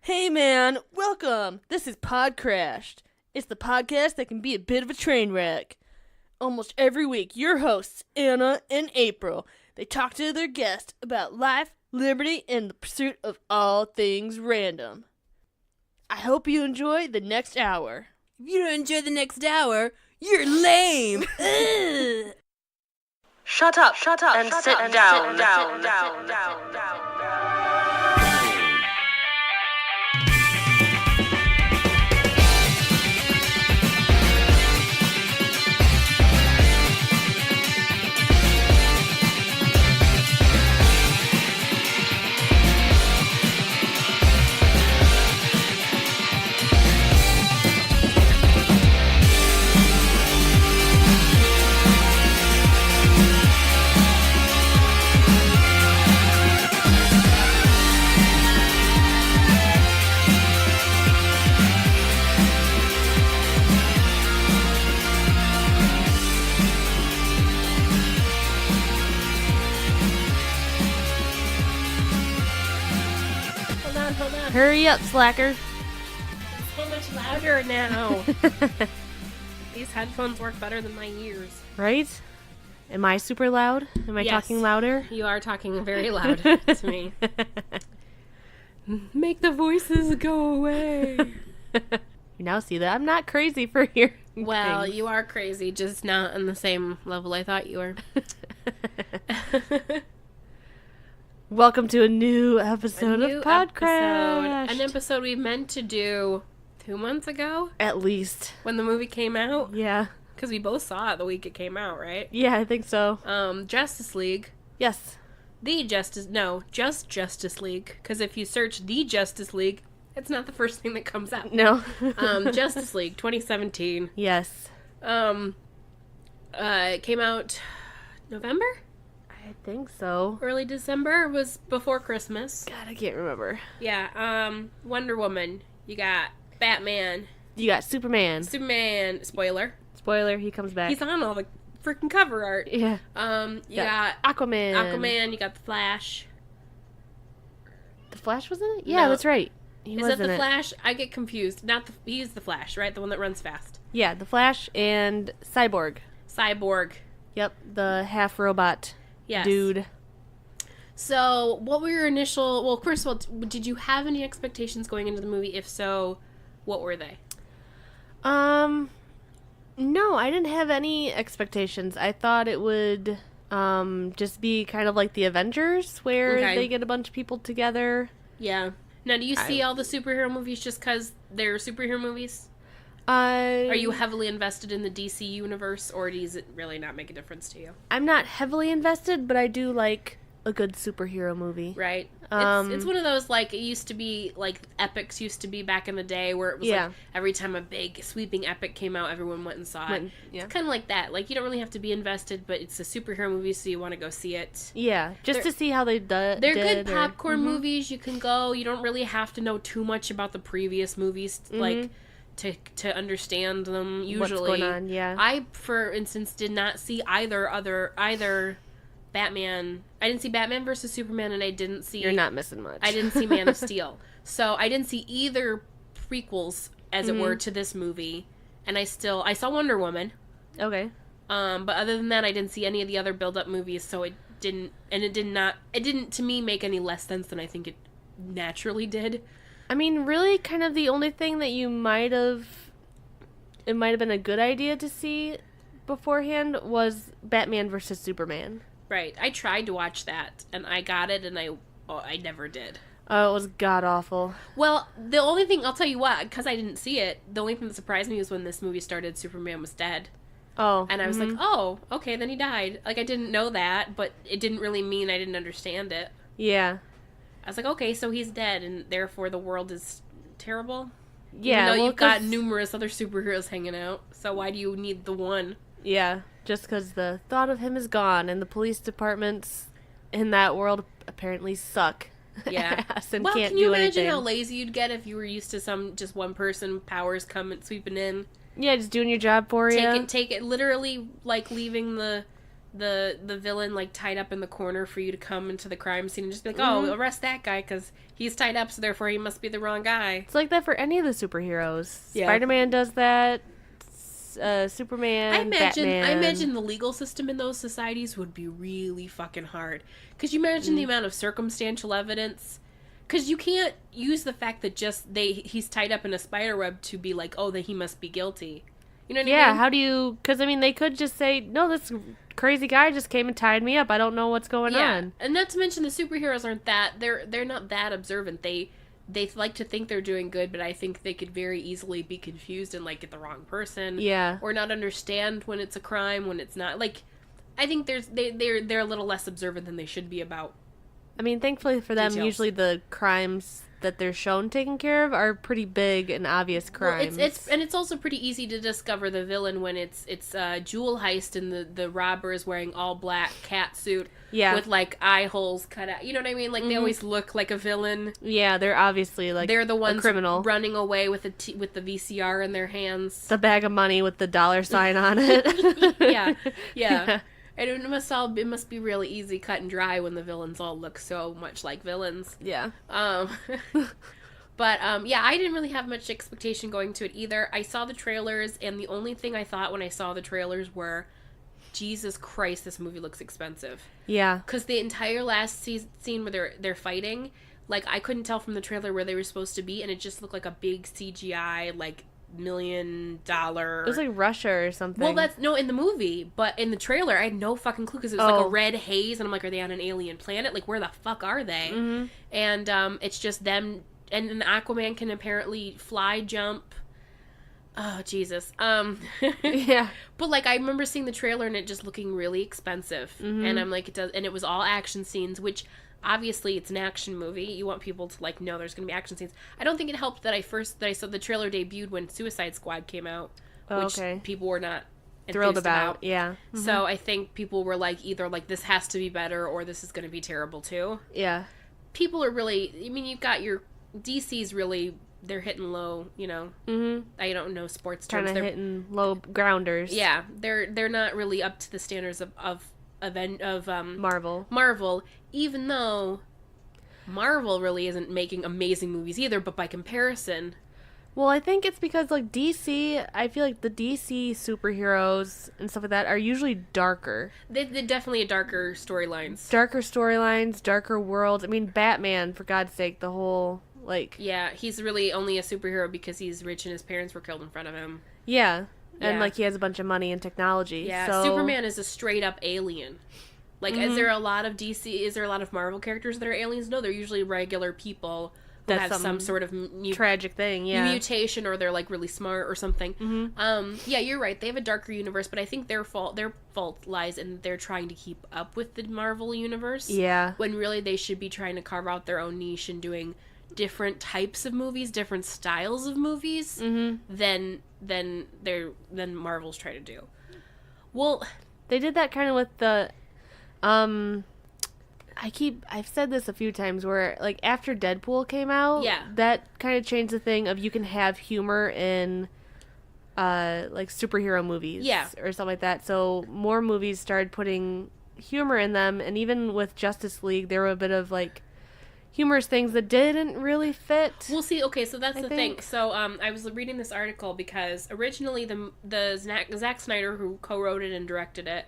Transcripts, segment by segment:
Hey man, welcome! This is Podcrashed. It's the podcast that can be a bit of a train wreck. Almost every week, your hosts, Anna and April, they talk to their guests about life, liberty, and the pursuit of all things random. I hope you enjoy the next hour. If you don't enjoy the next hour, you're lame! Shut up, and sit down. Hold on. Hurry up, slacker. It's so much louder now. These headphones work better than my ears. Right? Am I super loud? Am I Yes. talking louder? You are talking very loud to me. Make the voices go away. You now see that I'm not crazy for hearing Well, things. you are crazy, just not on the same level I thought you were. Welcome to a new episode of Podcrashed. An episode we meant to do 2 months ago At least. when the movie came out. Yeah. Because we both saw it the week it came out, right? Yeah, I think so. Justice League. Yes. Just Justice League. Because if you search The Justice League, it's not the first thing that comes up. No. Justice League 2017. Yes. It came out November? I think so. Early December. It was before Christmas. God, I can't remember. Yeah, Wonder Woman. You got Batman. You got Superman. Superman. Spoiler. Spoiler, he comes back. He's on all the freaking cover art. Yeah. You got Aquaman. You got the Flash. The Flash was in it? Yeah, No. that's right. He Is was that in the it. Flash? I get confused. He's the Flash, right? The one that runs fast. Yeah, the Flash and Cyborg. Cyborg. Yep, the half robot Yes. dude. So, what were your initial... Well, first of all, did you have any expectations going into the movie? If so, what were they? No, I didn't have any expectations. I thought it would just be kind of like the Avengers, where Okay. they get a bunch of people together. Yeah. Now, do you see all the superhero movies just because they're superhero movies? Are you heavily invested in the DC universe, or does it really not make a difference to you? I'm not heavily invested, but I do like a good superhero movie. Right. Um, It's one of those, like, it used to be, like, epics used to be back in the day, where it was, Yeah. like, every time a big, sweeping epic came out, everyone went and saw it. Yeah. It's kind of like that. Like, you don't really have to be invested, but it's a superhero movie, so you want to go see it. Yeah, just to see how they did. They're good popcorn Mhm. movies. You can go. You don't really have to know too much about the previous movies, like, to understand them, usually. What's going on, yeah. I, for instance, did not see either Batman. I didn't see Batman versus Superman, and I didn't see... You're not missing much. I didn't see Man of Steel. So I didn't see either prequels, as it were, to this movie. And I saw Wonder Woman. Okay. But other than that, I didn't see any of the other build-up movies, so it didn't, to me, make any less sense than I think it naturally did. I mean, really, kind of the only thing that it might have been a good idea to see beforehand was Batman versus Superman. Right. I tried to watch that, and I got it, and I never did. Oh, it was god-awful. Well, the only thing, I'll tell you what, because I didn't see it, the only thing that surprised me was when this movie started, Superman was dead. Oh. And I was like, oh, okay, then he died. Like, I didn't know that, but it didn't really mean I didn't understand it. Yeah. I was like, okay, so he's dead, and therefore the world is terrible? Yeah, Even though well, you've got 'cause- numerous other superheroes hanging out, so why do you need the one? Yeah, just because the thought of him is gone, and the police departments in that world apparently suck. Yeah. ass and Well, can't can you do imagine anything. how lazy you'd get if you were used to just one person powers sweeping in? Yeah, just doing your job for you. Take it literally like leaving the villain like tied up in the corner for you to come into the crime scene and just be like, oh, arrest that guy because he's tied up, so therefore he must be the wrong guy. It's like that for any of the superheroes. Yeah. Spider-Man does that. Superman, Batman. I imagine the legal system in those societies would be really fucking hard. Because you imagine the amount of circumstantial evidence. Because you can't use the fact that he's tied up in a spider web to be like, oh, then he must be guilty. You know what I mean? Yeah, how do you... Because, I mean, they could just say, no, this crazy guy just came and tied me up. I don't know what's going on. And not to mention the superheroes aren't that... They're not that observant. They like to think they're doing good, but I think they could very easily be confused and, like, get the wrong person. Yeah. Or not understand when it's a crime, when it's not. Like, I think they're a little less observant than they should be about. I mean, thankfully for them, details. usually the crimes that they're shown taken care of are pretty big and obvious crimes. Well, it's also pretty easy to discover the villain when it's jewel heist and the robber is wearing all black cat suit with like eye holes cut out. You know what I mean? Like they always look like a villain. Yeah, they're obviously like they're the ones a criminal running away with with the VCR in their hands. The bag of money with the dollar sign on it. yeah. And it must be really easy, cut and dry when the villains all look so much like villains. Yeah. But I didn't really have much expectation going to it either. I saw the trailers, and the only thing I thought when I saw the trailers were, Jesus Christ, this movie looks expensive. Yeah. Because the entire last scene where they're fighting, like, I couldn't tell from the trailer where they were supposed to be, and it just looked like a big CGI, like, $1 million. It was like Russia or something. Well, in the movie, but in the trailer, I had no fucking clue because it was like a red haze, and I'm like, are they on an alien planet? Like, where the fuck are they? Mm-hmm. And it's just them, and an Aquaman can apparently fly, jump. Oh, Jesus. Yeah. But, like, I remember seeing the trailer and it just looking really expensive. Mm-hmm. And I'm like, and it was all action scenes, which... Obviously, it's an action movie. You want people to, like, know there's going to be action scenes. I don't think it helped that I saw the trailer debuted when Suicide Squad came out, which people were not thrilled about. Yeah. Mm-hmm. So I think people were, like, either, like, this has to be better or this is going to be terrible, too. Yeah. People are really... I mean, you've got your... DC's really... They're hitting low, you know. Mm-hmm. I don't know sports terms. Kind of hitting low grounders. Yeah. They're not really up to the standards of Marvel, even though Marvel really isn't making amazing movies either, but by comparison... Well, I think it's because, like, DC, I feel like the DC superheroes and stuff like that are usually darker. They're definitely darker storylines. Darker worlds. I mean, Batman, for God's sake, the whole, like... Yeah, he's really only a superhero because he's rich and his parents were killed in front of him. Yeah. And, like, he has a bunch of money and technology. Yeah, so... Superman is a straight-up alien. Like, is there a lot of Marvel characters that are aliens? No, they're usually regular people who have some sort of... tragic thing, yeah. Mutation, or they're, like, really smart or something. Mm-hmm. Yeah, you're right. They have a darker universe, but I think their fault lies in they're trying to keep up with the Marvel universe. Yeah. When really they should be trying to carve out their own niche and doing different types of movies, different styles of movies, than Marvel's try to do. Well, they did that kind of with the I've said this a few times where, like, after Deadpool came out, that kind of changed the thing of you can have humor in like superhero movies or something like that. So more movies started putting humor in them, and even with Justice League there were a bit of, like, humorous things that didn't really fit. We'll see. Okay, so that's the thing. So I was reading this article because originally the Zack Snyder, who co-wrote it and directed it,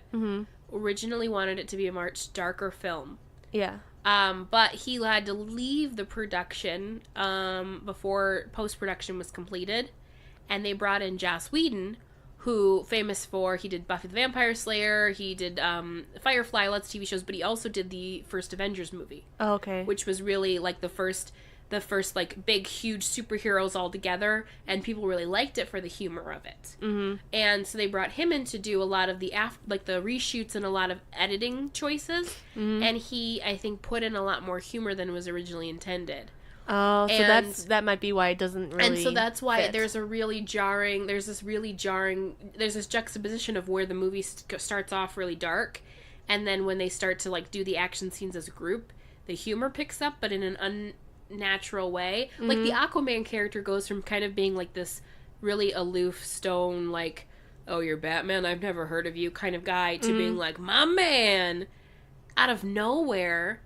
originally wanted it to be a much darker film. Yeah. But he had to leave the production before post-production was completed, and they brought in Joss Whedon, who he did Buffy the Vampire Slayer, he did Firefly, lots of TV shows, but he also did the first Avengers movie. Oh, okay. Which was really, like, the first, like, big, huge superheroes all together, and people really liked it for the humor of it. Mm-hmm. And so they brought him in to do a lot of the reshoots and a lot of editing choices, and he, I think, put in a lot more humor than was originally intended. Oh, so that might be why it doesn't really And so that's why fit. There's this juxtaposition of where the movie starts off really dark, and then when they start to, like, do the action scenes as a group, the humor picks up, but in an unnatural way. Like, the Aquaman character goes from kind of being, like, this really aloof, stone, like, oh, you're Batman? I've never heard of you kind of guy to being like, my man, out of nowhere.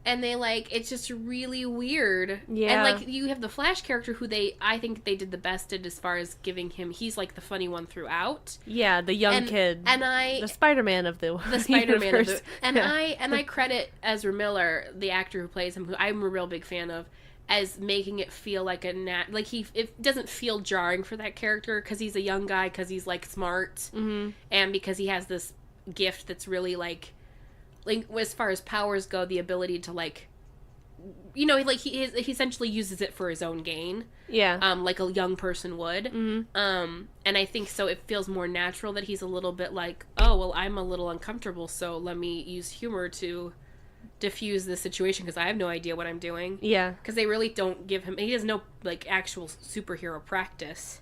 And they, like, it's just really weird. Yeah. And, like, you have the Flash character who I think they did the best at as far as giving him, he's, like, the funny one throughout. Yeah, the young kid. And the Spider-Man of the Spider-Man of universe. and I credit Ezra Miller, the actor who plays him, who I'm a real big fan of, as making it feel like it doesn't feel jarring for that character because he's a young guy, because he's, like, smart, and because he has this gift that's really, like, as far as powers go, the ability to, like, you know, like, he essentially uses it for his own gain. Yeah. Like a young person would. And I think so it feels more natural that he's a little bit like, oh, well, I'm a little uncomfortable, so let me use humor to diffuse this situation because I have no idea what I'm doing. Yeah. Because they really don't give him, he has no, like, actual superhero practice.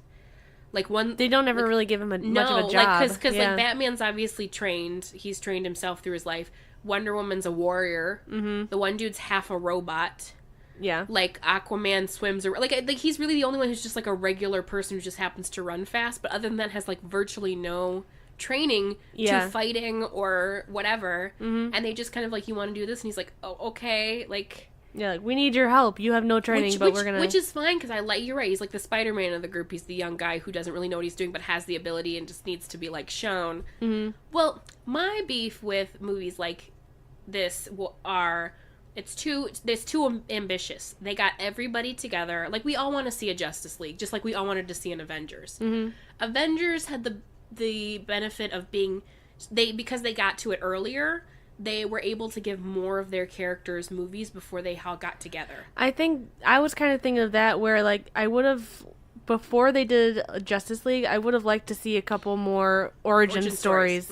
Like, they don't ever really give him much of a job. Because like, Batman's obviously trained. He's trained himself through his life. Wonder Woman's a warrior. The one dude's half a robot. Yeah. Like, Aquaman swims, or like he's really the only one who's just, like, a regular person who just happens to run fast, but other than that has, like, virtually no training to fighting or whatever. And they just kind of like, you want to do this? And he's like, oh, okay, like... Yeah, like, we need your help. You have no training, but we're gonna... Which is fine, because you're right, he's like the Spider-Man of the group. He's the young guy who doesn't really know what he's doing, but has the ability and just needs to be, like, shown. Well, my beef with movies like this are... It's too ambitious. They got everybody together. Like, we all want to see a Justice League, just like we all wanted to see an Avengers. Avengers had the benefit of being... because they got to it earlier... They were able to give more of their characters movies before they all got together. I think I was kind of thinking of that, where, like, I would have, before they did Justice League, I would have liked to see a couple more origin stories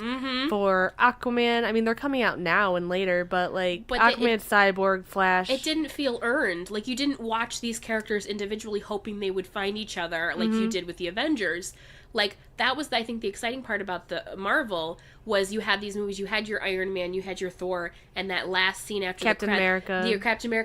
for Aquaman. I mean, they're coming out now and later, but Aquaman, Cyborg, Flash. It didn't feel earned. Like, you didn't watch these characters individually hoping they would find each other like you did with the Avengers. Like, that was, I think, the exciting part about the Marvel, was you had these movies, you had your Iron Man, you had your Thor, and that last scene after Captain America,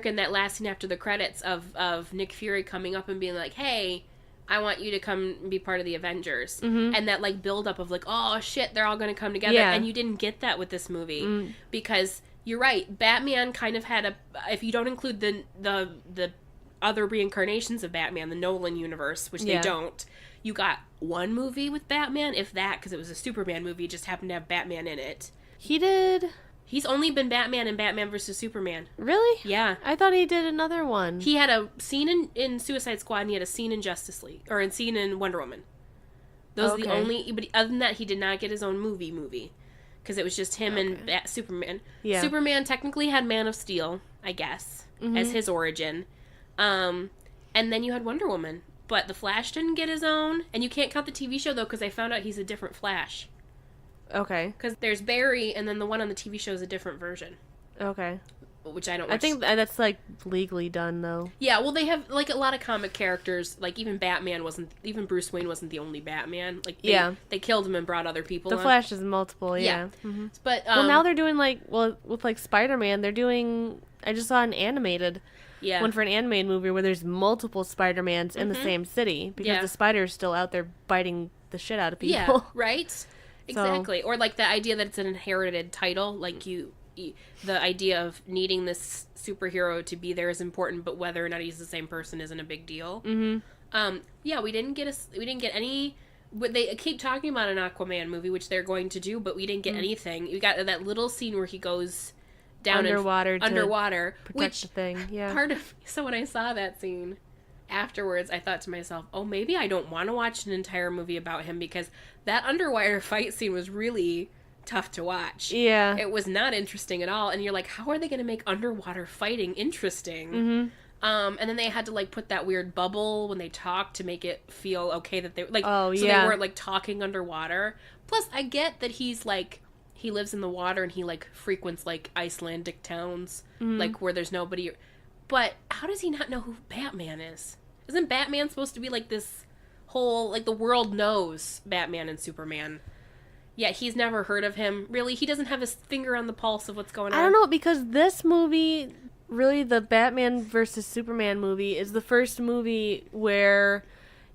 and that last scene after the credits of Nick Fury coming up and being like, hey, I want you to come be part of the Avengers. And that, like, build-up of, like, oh, shit, they're all going to come together. And you didn't get that with this movie. Because, you're right, Batman kind of had if you don't include the other reincarnations of Batman, the Nolan universe, which they don't... You got one movie with Batman, if that, because it was a Superman movie, just happened to have Batman in it. He did? He's only been Batman in Batman vs. Superman. Really? Yeah. I thought he did another one. He had a scene in Suicide Squad, and he had a scene in Justice League, or a scene in Wonder Woman. Those are the only, but other than that, he did not get his own movie. Because it was just him and Superman. Yeah. Superman technically had Man of Steel, I guess, as his origin. And then you had Wonder Woman. But the Flash didn't get his own. And you can't count the TV show, though, because I found out he's a different Flash. Okay. Because there's Barry, and then the one on the TV show is a different version. Okay. Which I don't watch. I think that's, like, legally done, though. Yeah, well, they have, like, a lot of comic characters. Like, even Bruce Wayne wasn't the only Batman. Like, they killed him and brought other people The Flash is multiple, yeah. But, well, now they're doing, with, like, Spider-Man, they're doing... I just saw an animated... Yeah. One for an animated movie where there's multiple Spider-Mans in the same city because the spider's still out there biting the shit out of people. Yeah, right? Exactly. Or, like, the idea that it's an inherited title, like, the idea of needing this superhero to be there is important, but whether or not he's the same person isn't a big deal. Yeah, we didn't get any... They keep talking about an Aquaman movie, which they're going to do, but we didn't get anything. We got that little scene where he goes... down underwater, which the thing. Yeah. So when I saw that scene afterwards, I thought to myself, oh, maybe I don't want to watch an entire movie about him, because that underwater fight scene was really tough to watch. Yeah. It was not interesting at all, and you're like, how are they going to make underwater fighting interesting? And then they had to, like, put that weird bubble when they talked to make it feel okay that they, like, they weren't, like, talking underwater. Plus, I get that he's, like, he lives in the water and he, like, frequents, like, Icelandic towns, like, where there's nobody. But how does he not know who Batman is? Isn't Batman supposed to be, like, this whole, like, the world knows Batman and Superman? Yeah, he's never heard of him. Really, he doesn't have his finger on the pulse of what's going on. I don't know, because this movie, really, the Batman versus Superman movie, is the first movie where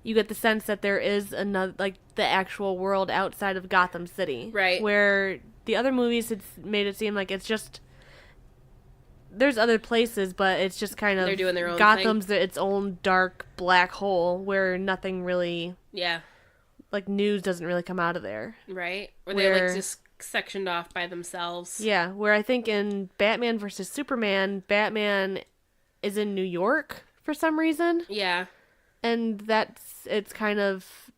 you get the sense that there is another, like, the actual world outside of Gotham City. Right. Where the other movies, it's made it seem like it's just, there's other places, but it's just kind of, they're doing their own Gotham's thing. Its own dark black hole where nothing really, Yeah. like, news doesn't really come out of there. Right. Or they're, like, just sectioned off by themselves. Yeah, where I think in Batman versus Superman, Batman is in New York for some reason. Yeah. And it's kind of,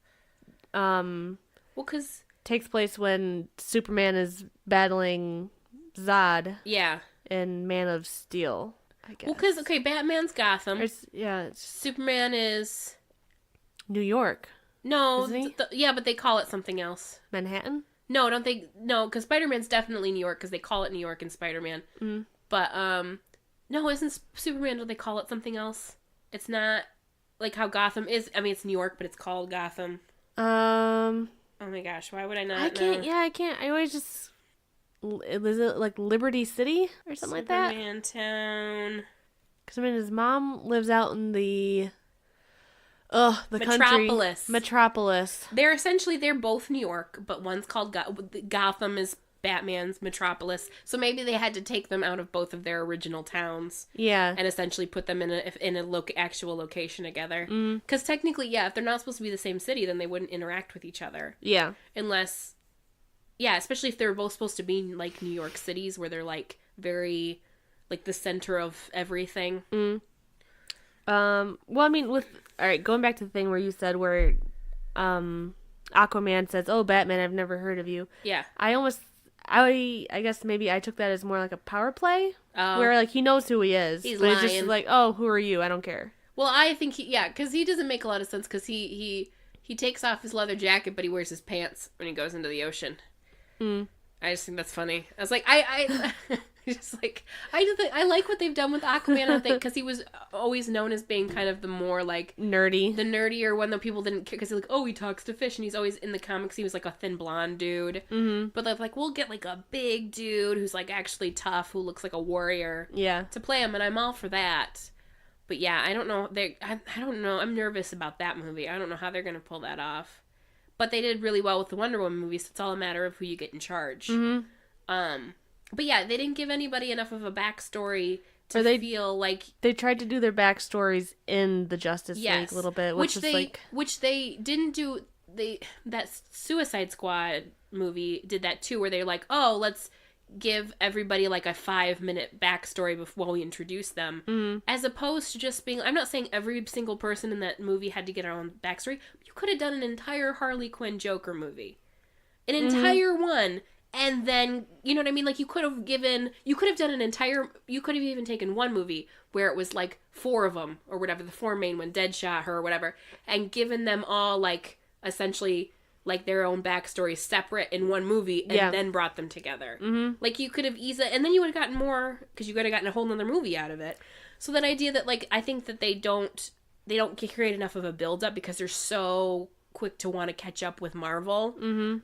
well, because takes place when Superman is battling Zod. Yeah. In Man of Steel, I guess. Well, because, okay, Batman's Gotham. It's Superman is New York. No. Isn't he? Yeah, but they call it something else. Manhattan? No, don't they? No, because Spider-Man's definitely New York, because they call it New York in Spider-Man. Mm. But, no, isn't Superman, do they call it something else? It's not, like, how Gotham is. I mean, it's New York, but it's called Gotham. Oh my gosh, why would I not know? I can't. I always just... Is it, like, Liberty City or something like that? Superman Town. Because, I mean, his mom lives out in the Metropolis. Country. Metropolis. They're both New York, but one's called Gotham is Batman's Metropolis. So maybe they had to take them out of both of their original towns. Yeah. And essentially put them in a actual location together. Because technically, yeah, if they're not supposed to be the same city, then they wouldn't interact with each other. Yeah. Unless, yeah, especially if they're both supposed to be like New York cities where they're like very, like the center of everything. Well, I mean, alright, going back to the thing where you said where, Aquaman says, "Oh, Batman, I've never heard of you." Yeah. I guess maybe I took that as more like a power play, where, like, he knows who he is. He's but lying. It's just like, oh, who are you? I don't care. Well, I think because he doesn't make a lot of sense, because he takes off his leather jacket, but he wears his pants when he goes into the ocean. I just think that's funny. I was like, I like what they've done with Aquaman, I think, because he was always known as being kind of the more, like... the nerdier one that people didn't care, because he's like, oh, he talks to fish, and he's always, in the comics, he was, like, a thin blonde dude. But they're like, we'll get, like, a big dude who's, like, actually tough, who looks like a warrior. Yeah. To play him, and I'm all for that. But yeah, I don't know. I don't know. I'm nervous about that movie. I don't know how they're going to pull that off. But they did really well with the Wonder Woman movies, so it's all a matter of who you get in charge. But yeah, they didn't give anybody enough of a backstory to feel like... They tried to do their backstories in the Justice League a little bit, which they didn't do... That Suicide Squad movie did that too, where they're like, oh, let's give everybody like a 5-minute backstory before we introduce them, as opposed to just being... I'm not saying every single person in that movie had to get their own backstory. You could have done an entire Harley Quinn Joker movie. An entire one... And then, you know what I mean? Like, you could have even taken one movie where it was, like, 4 of them, or whatever, the 4 main one, Deadshot, her, or whatever, and given them all, like, essentially, like, their own backstory separate in one movie, and then brought them together. Like, you could have easily, and then you would have gotten more, because you could have gotten a whole nother movie out of it. So that idea that, like, I think that they don't create enough of a build-up, because they're so... quick to want to catch up with Marvel,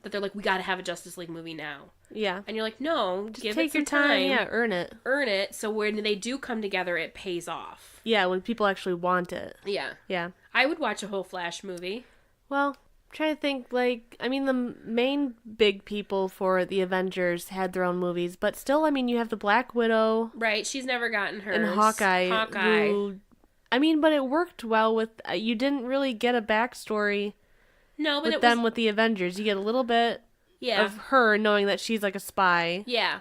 that they're like, we gotta have a Justice League movie now. Yeah. And you're like, no, just give it some time. Yeah, earn it. So when they do come together, it pays off. Yeah, when people actually want it. Yeah. Yeah. I would watch a whole Flash movie. Well, I'm trying to think, like, I mean, the main big people for the Avengers had their own movies, but still, I mean, you have the Black Widow. Right, she's never gotten hers. And Hawkeye. I mean, but it worked well with, you didn't really get a backstory... No, but with the Avengers. You get a little bit of her knowing that she's like a spy. Yeah.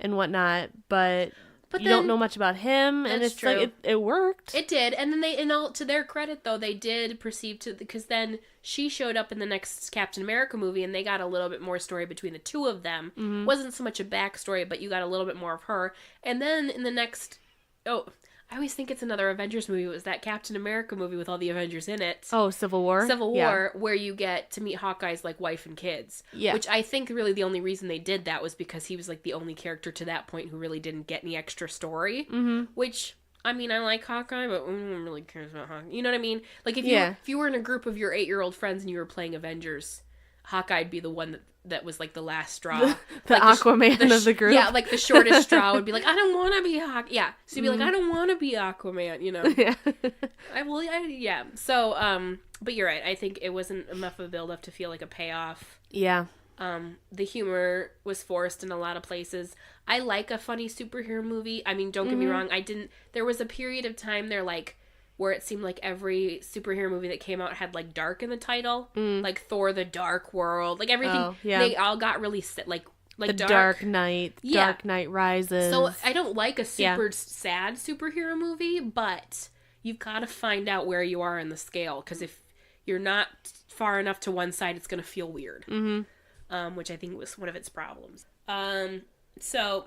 And whatnot, but you don't know much about him, and it's true. Like it worked. It did, and then to their credit though, they did perceive to, because then she showed up in the next Captain America movie, and they got a little bit more story between the two of them. Wasn't so much a backstory, but you got a little bit more of her, and then in the next, I always think it's another Avengers movie. It was that Captain America movie with all the Avengers in it. Oh, Civil War? Civil War, where you get to meet Hawkeye's, like, wife and kids. Yeah. Which I think really the only reason they did that was because he was, like, the only character to that point who really didn't get any extra story. Which, I mean, I like Hawkeye, but no one really cares about Hawkeye. You know what I mean? Like, if you were in a group of your 8-year-old friends and you were playing Avengers, Hawkeye'd be the one that was like the last straw. the like Aquaman of the group. Yeah, like the shortest straw would be like, I don't want to be Hawkeye. Yeah, so you'd be like, I don't want to be Aquaman, you know. Yeah. Yeah. So, but you're right. I think it wasn't enough of a build up to feel like a payoff. Yeah. The humor was forced in a lot of places. I like a funny superhero movie. I mean, don't get me wrong. There was a period of time there, like, where it seemed like every superhero movie that came out had, like, dark in the title. Like Thor: The Dark World. Like, everything. Oh, yeah. They all got really, like the Dark Knight. Yeah. Dark Knight Rises. So, I don't like a super sad superhero movie, but you've got to find out where you are in the scale. Because if you're not far enough to one side, it's going to feel weird. Which I think was one of its problems. So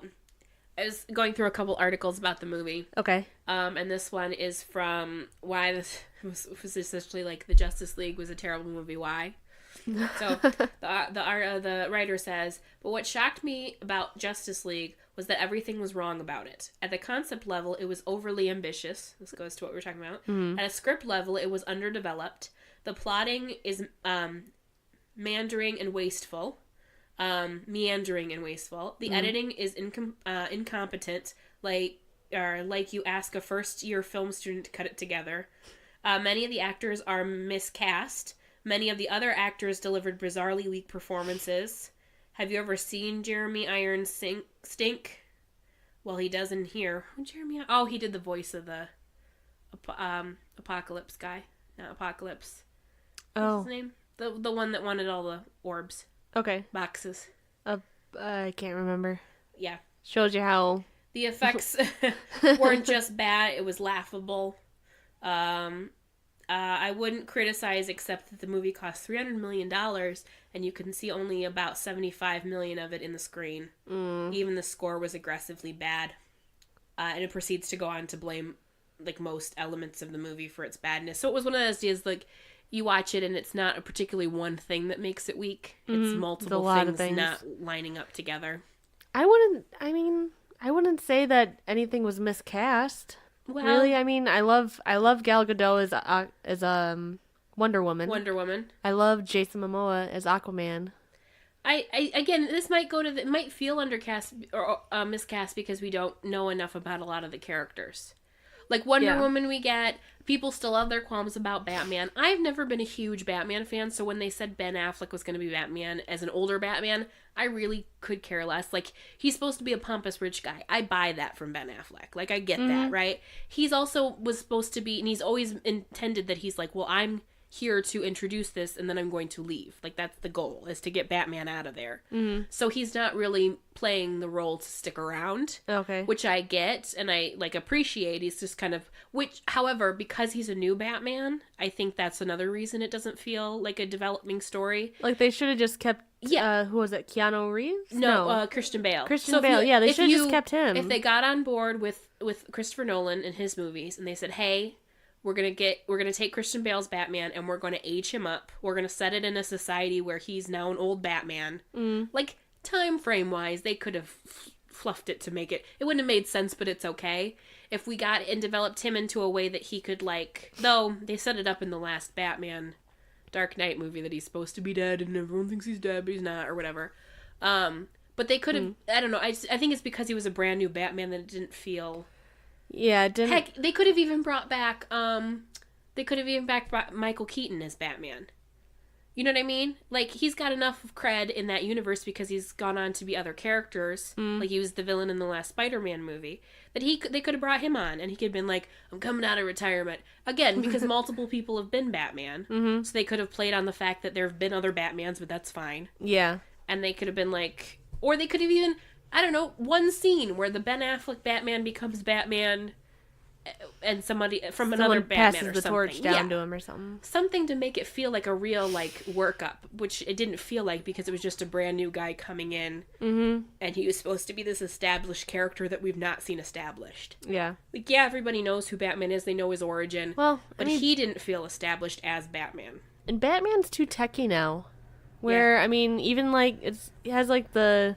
I was going through a couple articles about the movie. Okay. And this one is from why this was essentially like the Justice League was a terrible movie. Why? So the writer says, but what shocked me about Justice League was that everything was wrong about it. At the concept level, it was overly ambitious. This goes to what we were talking about. At a script level, it was underdeveloped. The plotting is meandering and wasteful. The editing is incompetent, like you ask a first-year film student to cut it together. Many of the actors are miscast. Many of the other actors delivered bizarrely weak performances. Have you ever seen Jeremy Irons stink? Well, he does in here. Oh, he did the voice of the Apocalypse guy. Not Apocalypse. What's his name? The one that wanted all the orbs. Okay. Boxes. I can't remember. Yeah. Shows you how... The effects weren't just bad, it was laughable. I wouldn't criticize except that the movie cost $300 million and you can see only about $75 million of it in the screen. Even the score was aggressively bad. And it proceeds to go on to blame like most elements of the movie for its badness. So it was one of those ideas like... You watch it and it's not a particularly one thing that makes it weak. It's multiple things not lining up together. I wouldn't say that anything was miscast. Well, really, I mean, I love Gal Gadot as Wonder Woman. I love Jason Momoa as Aquaman. I again, this might it might feel undercast or miscast because we don't know enough about a lot of the characters. Like Wonder Woman we get, people still have their qualms about Batman. I've never been a huge Batman fan, so when they said Ben Affleck was going to be Batman as an older Batman, I really could care less. Like, he's supposed to be a pompous rich guy. I buy that from Ben Affleck. Like, I get that, right? He's also was supposed to be, and he's always intended that he's like, well, I'm here to introduce this and then I'm going to leave. Like, that's the goal, is to get Batman out of there. So he's not really playing the role to stick around. Okay. Which I get and I like appreciate. He's just kind of however, because he's a new Batman, I think that's another reason it doesn't feel like a developing story. Like they should have just kept who was it? Keanu Reeves? No, Christian Bale. They should have just kept him. If they got on board with Christopher Nolan and his movies and they said, "Hey, we're gonna take Christian Bale's Batman and we're gonna age him up. We're gonna set it in a society where he's now an old Batman." Like time frame wise, they could have fluffed it to make it. It wouldn't have made sense, but it's okay if we got and developed him into a way that he could though they set it up in the last Batman Dark Knight movie that he's supposed to be dead and everyone thinks he's dead but he's not or whatever. But they could have. I don't know. I think it's because he was a brand new Batman that it didn't feel. Yeah, it didn't. Heck, they could have even brought back. Michael Keaton as Batman. You know what I mean? Like, he's got enough of cred in that universe because he's gone on to be other characters. Like, he was the villain in the last Spider-Man movie. That they could have brought him on, and he could have been like, I'm coming out of retirement. Again, because multiple people have been Batman. So they could have played on the fact that there have been other Batmans, but that's fine. Yeah. And they could have been like... Or they could have even... I don't know, one scene where the Ben Affleck Batman becomes Batman and somebody from another Batman passes the torch down to him or something. Something to make it feel like a real, workup, which it didn't feel like because it was just a brand new guy coming in and he was supposed to be this established character that we've not seen established. Yeah. Like, yeah, everybody knows who Batman is. They know his origin. Well, but he didn't feel established as Batman. And Batman's too techy now. Where, I mean, even, it has, the...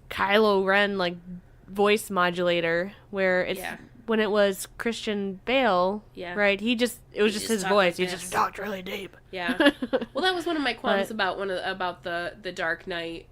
Kylo Ren voice modulator where it's when it was Christian Bale, right? It was just his voice. He just talked really deep. Yeah. Well, that was one of my qualms about the Dark Knight.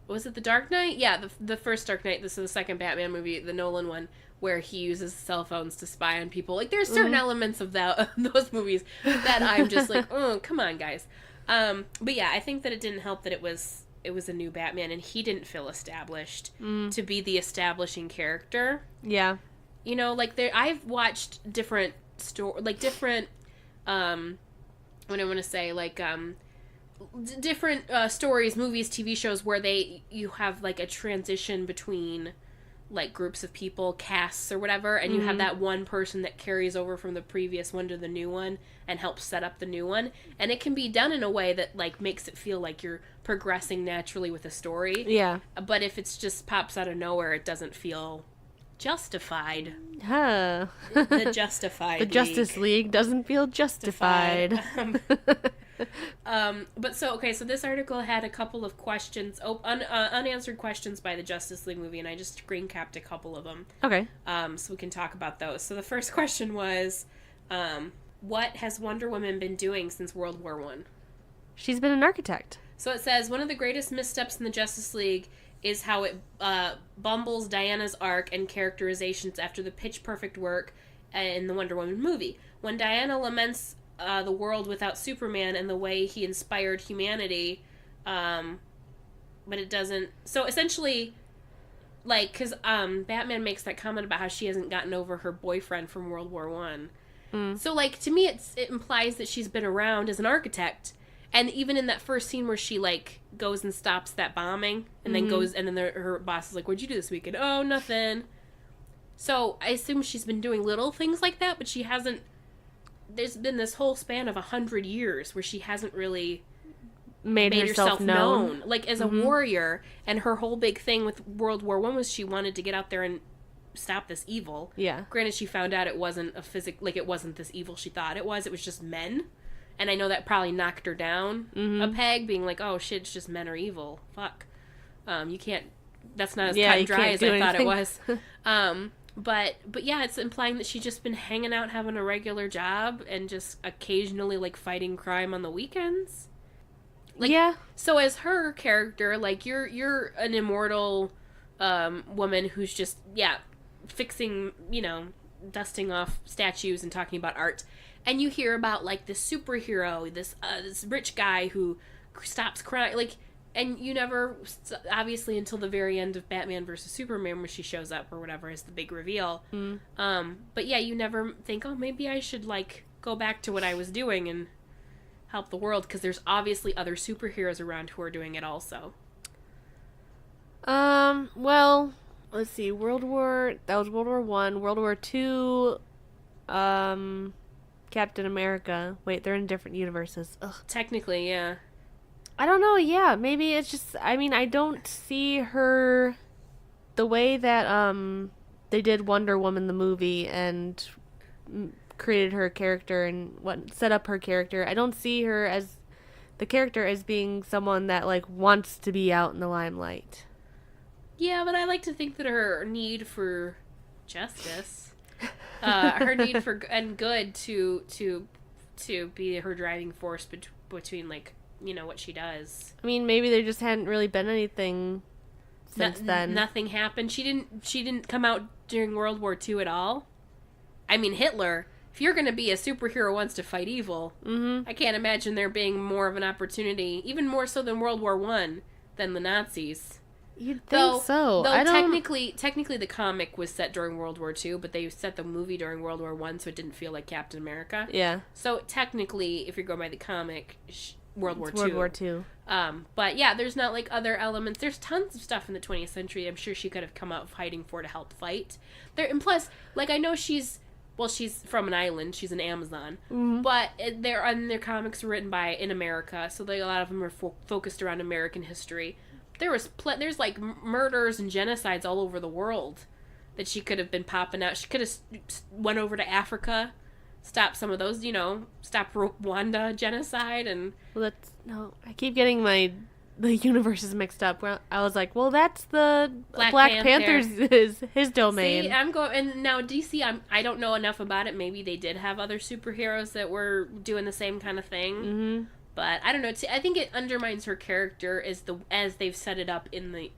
Was it the Dark Knight? Yeah, the first Dark Knight. This is the second Batman movie, the Nolan one, where he uses cell phones to spy on people. Like, there's certain elements of those movies that I'm just like, oh, come on, guys. But yeah, I think that it didn't help that it was a new Batman, and he didn't feel established to be the establishing character. Yeah. You know, like, I've watched different different, what I want to say, like, different stories, movies, TV shows where you have, like, a transition between, like, groups of people, casts or whatever, and you have that one person that carries over from the previous one to the new one and helps set up the new one. And it can be done in a way that, like, makes it feel like you're progressing naturally with a story. Yeah. But if it's just pops out of nowhere, it doesn't feel justified. Huh. The Justified The Justice League doesn't feel justified. But so this article had a couple of questions, unanswered questions by the Justice League movie, and I just screen capped a couple of them. Okay. So we can talk about those. So the first question was, what has Wonder Woman been doing since World War I? She's been an architect. So it says, one of the greatest missteps in the Justice League is how it bumbles Diana's arc and characterizations after the pitch-perfect work in the Wonder Woman movie. When Diana laments the world without Superman and the way he inspired humanity, but it doesn't... So essentially, like, because Batman makes that comment about how she hasn't gotten over her boyfriend from World War I. So, like, to me, it implies that she's been around as an architect. And even in that first scene where she, like, goes and stops that bombing, and then goes, and then her boss is like, what'd you do this weekend? Oh, nothing. So, I assume she's been doing little things like that, but she hasn't... There's been this whole span of 100 years where she hasn't really made herself known. Like, as a warrior, and her whole big thing with World War I was she wanted to get out there and stop this evil. Yeah. Granted, she found out it wasn't it wasn't this evil she thought it was just men. And I know that probably knocked her down a peg, being like, oh shit, it's just men are evil. Fuck. You can't, that's not as cut and dry as I thought it was. But yeah, it's implying that she's just been hanging out, having a regular job, and just occasionally, like, fighting crime on the weekends. Like, yeah. So as her character, like, you're an immortal woman who's just, fixing, dusting off statues and talking about art. And you hear about, like, this superhero, this rich guy who stops crime, like, and you never, obviously, until the very end of Batman vs. Superman, where she shows up or whatever is the big reveal. But yeah, you never think, oh, maybe I should, like, go back to what I was doing and help the world, because there's obviously other superheroes around who are doing it also. Well, let's see, that was World War I, World War II, Captain America. Wait, they're in different universes. Ugh. Technically, yeah. I don't know, yeah. Maybe it's just... I mean, I don't see her... The way that, they did Wonder Woman, the movie, and created her character and set up her character. I don't see her as... The character as being someone that, like, wants to be out in the limelight. Yeah, but I like to think that her need for justice... her need for and good to be her driving force between, like, what she does. I mean, maybe there just hadn't really been anything since then. Nothing happened. She didn't come out during World War II at all. I mean, Hitler. If you're going to be a superhero who wants to fight evil, I can't imagine there being more of an opportunity, even more so than World War I, than the Nazis. You'd think so. Though technically the comic was set during World War II, but they set the movie during World War I, so it didn't feel like Captain America. Yeah. So technically, if you're going by the comic, World War II. But yeah, there's not, like, other elements. There's tons of stuff in the 20th century I'm sure she could have come out fighting for to help fight. And plus, like, I know she's from an island. She's an Amazon. But their comics are written in America, so a lot of them are focused around American history. There's like murders and genocides all over the world that she could have been popping out. She could have went over to Africa, stopped some of those, stop Rwanda genocide, and... Well, I keep getting my the universe is mixed up. Well, I was like, well, that's the Black Panther. Panther's is his domain. See, I'm going, and now DC, I don't know enough about it. Maybe they did have other superheroes that were doing the same kind of thing. Mm-hmm. But I don't know. I think it undermines her character as they've set it up in the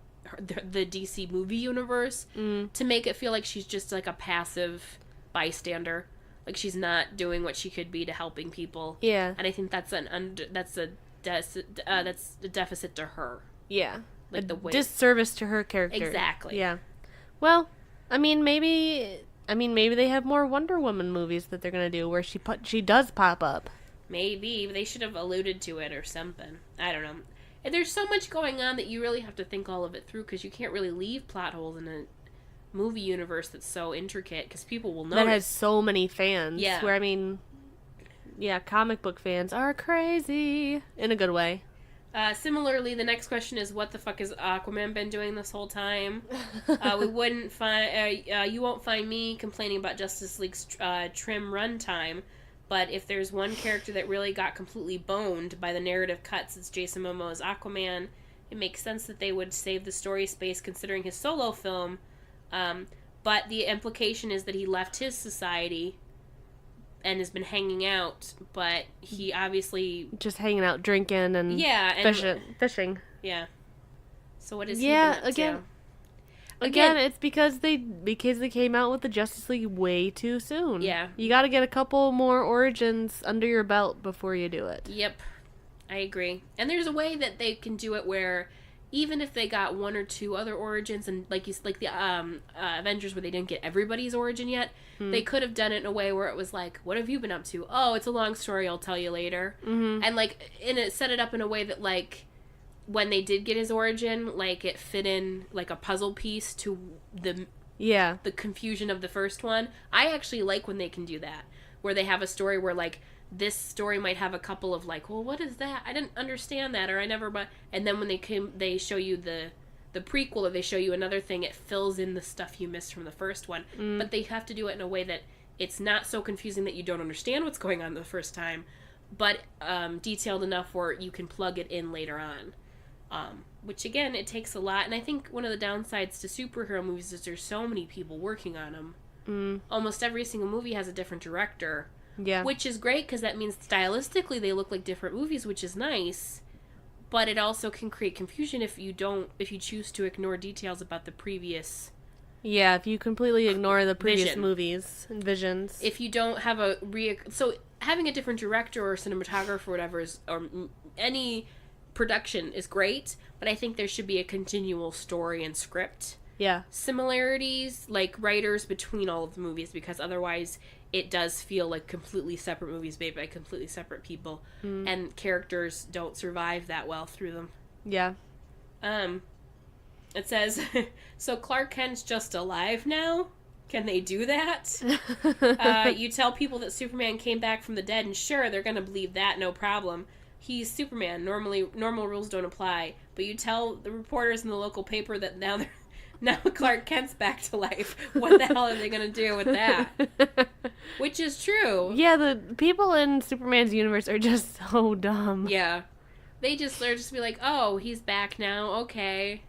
DC movie universe to make it feel like she's just like a passive bystander, like she's not doing what she could be to helping people. Yeah, and I think that's a deficit to her. Yeah, like the way disservice to her character. Exactly. Yeah. Well, I mean, maybe they have more Wonder Woman movies that they're gonna do where she does pop up. Maybe they should have alluded to it or something. I don't know. And there's so much going on that you really have to think all of it through because you can't really leave plot holes in a movie universe that's so intricate because people will know that has so many fans. Yeah. Where comic book fans are crazy in a good way. Similarly, the next question is, what the fuck has Aquaman been doing this whole time? You won't find me complaining about Justice League's trim runtime. But if there's one character that really got completely boned by the narrative cuts, it's Jason Momoa's Aquaman. It makes sense that they would save the story space considering his solo film. But the implication is that he left his society and has been hanging out, but he obviously... just hanging out, drinking, and fishing. Yeah. So what is he been up to? Again, it's because they came out with the Justice League way too soon. Yeah. You got to get a couple more origins under your belt before you do it. Yep. I agree. And there's a way that they can do it where even if they got one or two other origins and like the Avengers where they didn't get everybody's origin yet, they could have done it in a way where it was like, what have you been up to? Oh, it's a long story, I'll tell you later. Mm-hmm. And set it up in a way that like when they did get his origin, like it fit in like a puzzle piece to the confusion of the first one. I actually like when they can do that, where they have a story where like this story might have a couple of like, well, what is that? I didn't understand that, or I never. But and then when they show you the prequel, or they show you another thing, it fills in the stuff you missed from the first one. But they have to do it in a way that it's not so confusing that you don't understand what's going on the first time, but detailed enough where you can plug it in later on. Which again, it takes a lot, and I think one of the downsides to superhero movies is there's so many people working on them. Almost every single movie has a different director, which is great because that means stylistically they look like different movies, which is nice. But it also can create confusion if you choose to ignore details about the previous. Yeah, if you completely ignore the previous movies and visions. If you don't have so having a different director or cinematographer or whatever or any production is great, but I think there should be a continual story and script. Yeah. Similarities, like writers between all of the movies, because otherwise it does feel like completely separate movies made by completely separate people, and characters don't survive that well through them. Yeah. It says, so Clark Kent's just alive now? Can they do that? You tell people that Superman came back from the dead, and sure, they're gonna believe that, no problem. He's Superman. Normal rules don't apply. But you tell the reporters in the local paper that now Clark Kent's back to life. What the hell are they going to do with that? Which is true. Yeah, the people in Superman's universe are just so dumb. Yeah. They're just be like, oh, he's back now. Okay.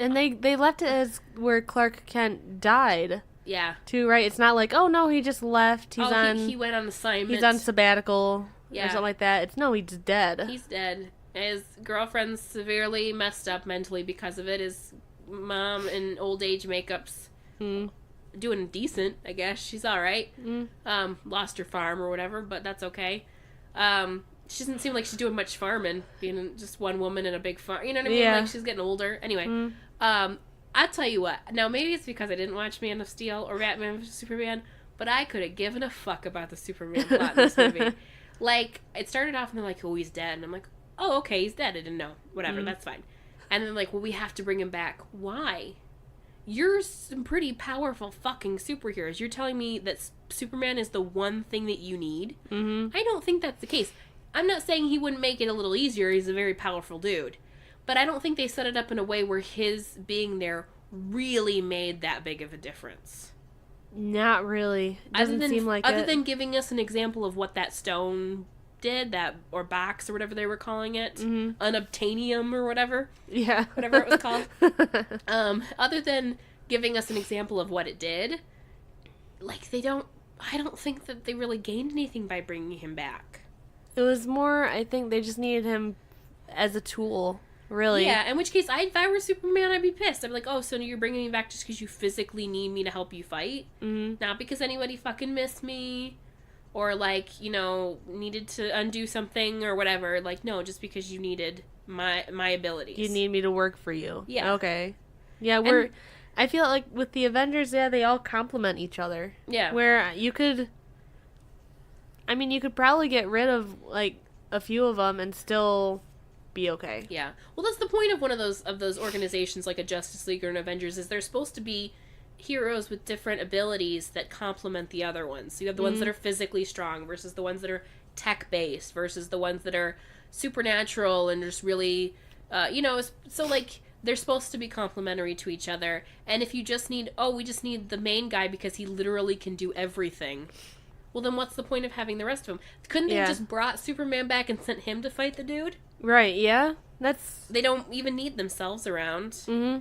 And they left it as where Clark Kent died. Yeah. Too, right? It's not like, oh, no, he just left. He went on assignment. He's on sabbatical. Yeah. Or something like that. He's dead. He's dead. His girlfriend's severely messed up mentally because of it. His mom in old age makeup's doing decent, I guess. She's alright. Lost her farm or whatever, but that's okay. She doesn't seem like she's doing much farming, being just one woman in a big farm. You know what I mean? Yeah. Like, she's getting older. Anyway, I'll tell you what. Now, maybe it's because I didn't watch Man of Steel or Batman vs. Superman, but I could have given a fuck about the Superman plot in this movie. Like, it started off and they're like, oh, he's dead. And I'm like, oh, okay, he's dead. I didn't know. Whatever, that's fine. And then like, well, we have to bring him back. Why? You're some pretty powerful fucking superheroes. You're telling me that Superman is the one thing that you need? I don't think that's the case. I'm not saying he wouldn't make it a little easier. He's a very powerful dude. But I don't think they set it up in a way where his being there really made that big of a difference. Not really. Doesn't seem like it. Other than giving us an example of what that stone did, or box or whatever they were calling it, unobtainium or whatever. Yeah. Whatever it was called. Other than giving us an example of what it did, like, I don't think that they really gained anything by bringing him back. It was more, I think they just needed him as a tool, really. Yeah, in which case, if I were Superman, I'd be pissed. I'd be like, oh, so you're bringing me back just because you physically need me to help you fight? Mm-hmm. Not because anybody fucking missed me, or, like, you know, needed to undo something or whatever. Like, no, just because you needed my abilities. You need me to work for you. Yeah. Okay. Yeah, I feel like with the Avengers, yeah, they all complement each other. Yeah. Where you could probably get rid of, like, a few of them and still be okay. Yeah. Well, that's the point of one of those organizations, like a Justice League or an Avengers, is they're supposed to be heroes with different abilities that complement the other ones. So you have the ones that are physically strong versus the ones that are tech-based versus the ones that are supernatural and just really, so, like, they're supposed to be complementary to each other. And if you just need, we just need the main guy because he literally can do everything, well, then what's the point of having the rest of them? Couldn't they have just brought Superman back and sent him to fight the dude? Right, yeah. They don't even need themselves around. Mm-hmm.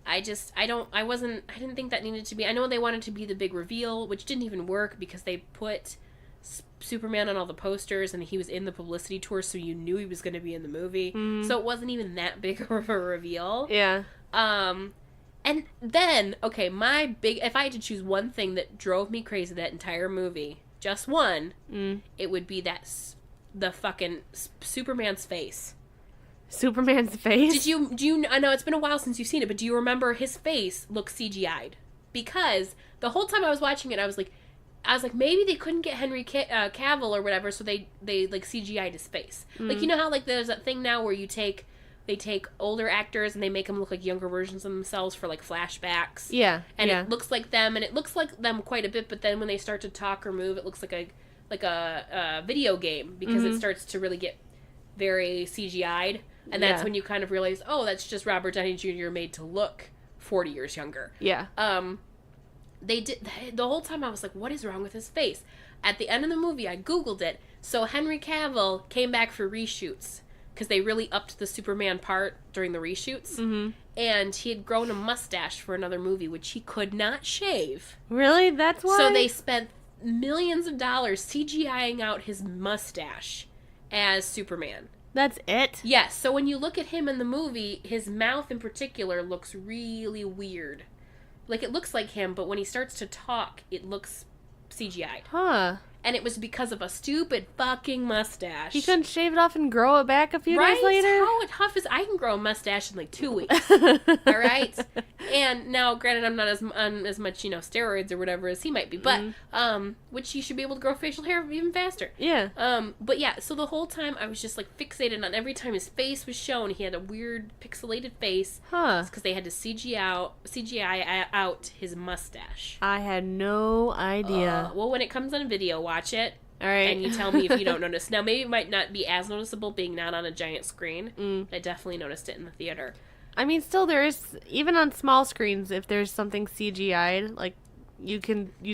I didn't think that needed to be. I know they wanted to be the big reveal, which didn't even work because they put Superman on all the posters and he was in the publicity tour, so you knew he was going to be in the movie. Mm. So it wasn't even that big of a reveal. Yeah. And then, okay, if I had to choose one thing that drove me crazy that entire movie, just one, it would be the fucking Superman's face. Superman's face? I know it's been a while since you've seen it, but do you remember his face looks CGI'd? Because the whole time I was watching it, I was like, maybe they couldn't get Henry Cavill or whatever, so they like CGI'd his face. Like, you know how, like, there's that thing now where they take older actors and they make them look like younger versions of themselves for, like, flashbacks. Yeah. And it looks like them, and it looks like them quite a bit, but then when they start to talk or move, it looks like a video game because it starts to really get very CGI'd. And that's when you kind of realize, oh, that's just Robert Downey Jr. made to look 40 years younger. Yeah. They did, the whole time I was like, what is wrong with his face? At the end of the movie, I Googled it. So Henry Cavill came back for reshoots because they really upped the Superman part during the reshoots. Mm-hmm. And he had grown a mustache for another movie, which he could not shave. Really? That's why? So they spent millions of dollars CGIing out his mustache as Superman. That's it? Yes. So when you look at him in the movie, his mouth in particular looks really weird. Like, it looks like him, but when he starts to talk, it looks CGI'd. Huh. And it was because of a stupid fucking mustache. He couldn't shave it off and grow it back a few days later? How tough is I can grow a mustache in like 2 weeks. All right? And now, granted, I'm not as much, steroids or whatever as he might be, but, which he should be able to grow facial hair even faster. Yeah. But yeah, so the whole time I was just like fixated on every time his face was shown, he had a weird pixelated face. Huh. Because they had to CGI out his mustache. I had no idea. Well, when it comes on video, watch it. All right. And you tell me if you don't notice. Now, maybe it might not be as noticeable being not on a giant screen. I definitely noticed it in the theater. I mean, still there is, even on small screens, if there's something CGI'd, like, you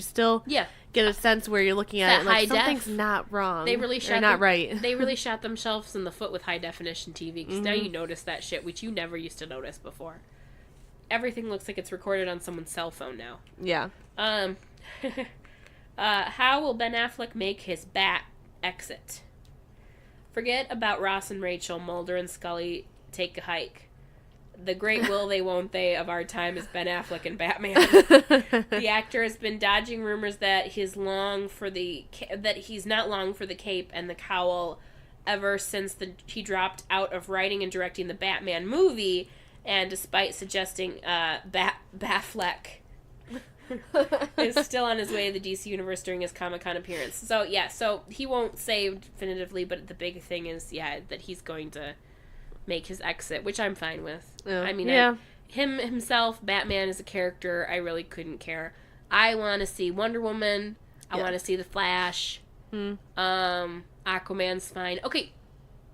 still get a sense where you're looking at it, like, something's not wrong. They really shot right. They really shot themselves in the foot with high definition TV, because now you notice that shit, which you never used to notice before. Everything looks like it's recorded on someone's cell phone now. Yeah. How will Ben Affleck make his Bat exit? Forget about Ross and Rachel, Mulder and Scully take a hike. The great will they won't they of our time is Ben Affleck and Batman. The actor has been dodging rumors that he's not long for the cape and the cowl ever since he dropped out of writing and directing the Batman movie, and despite suggesting Batfleck is still on his way to the DC Universe during his Comic-Con appearance. So, yeah, he won't say definitively, but the big thing is, that he's going to make his exit, which I'm fine with. Yeah. I mean, himself, Batman as a character, I really couldn't care. I want to see Wonder Woman. I want to see The Flash. Aquaman's fine. Okay,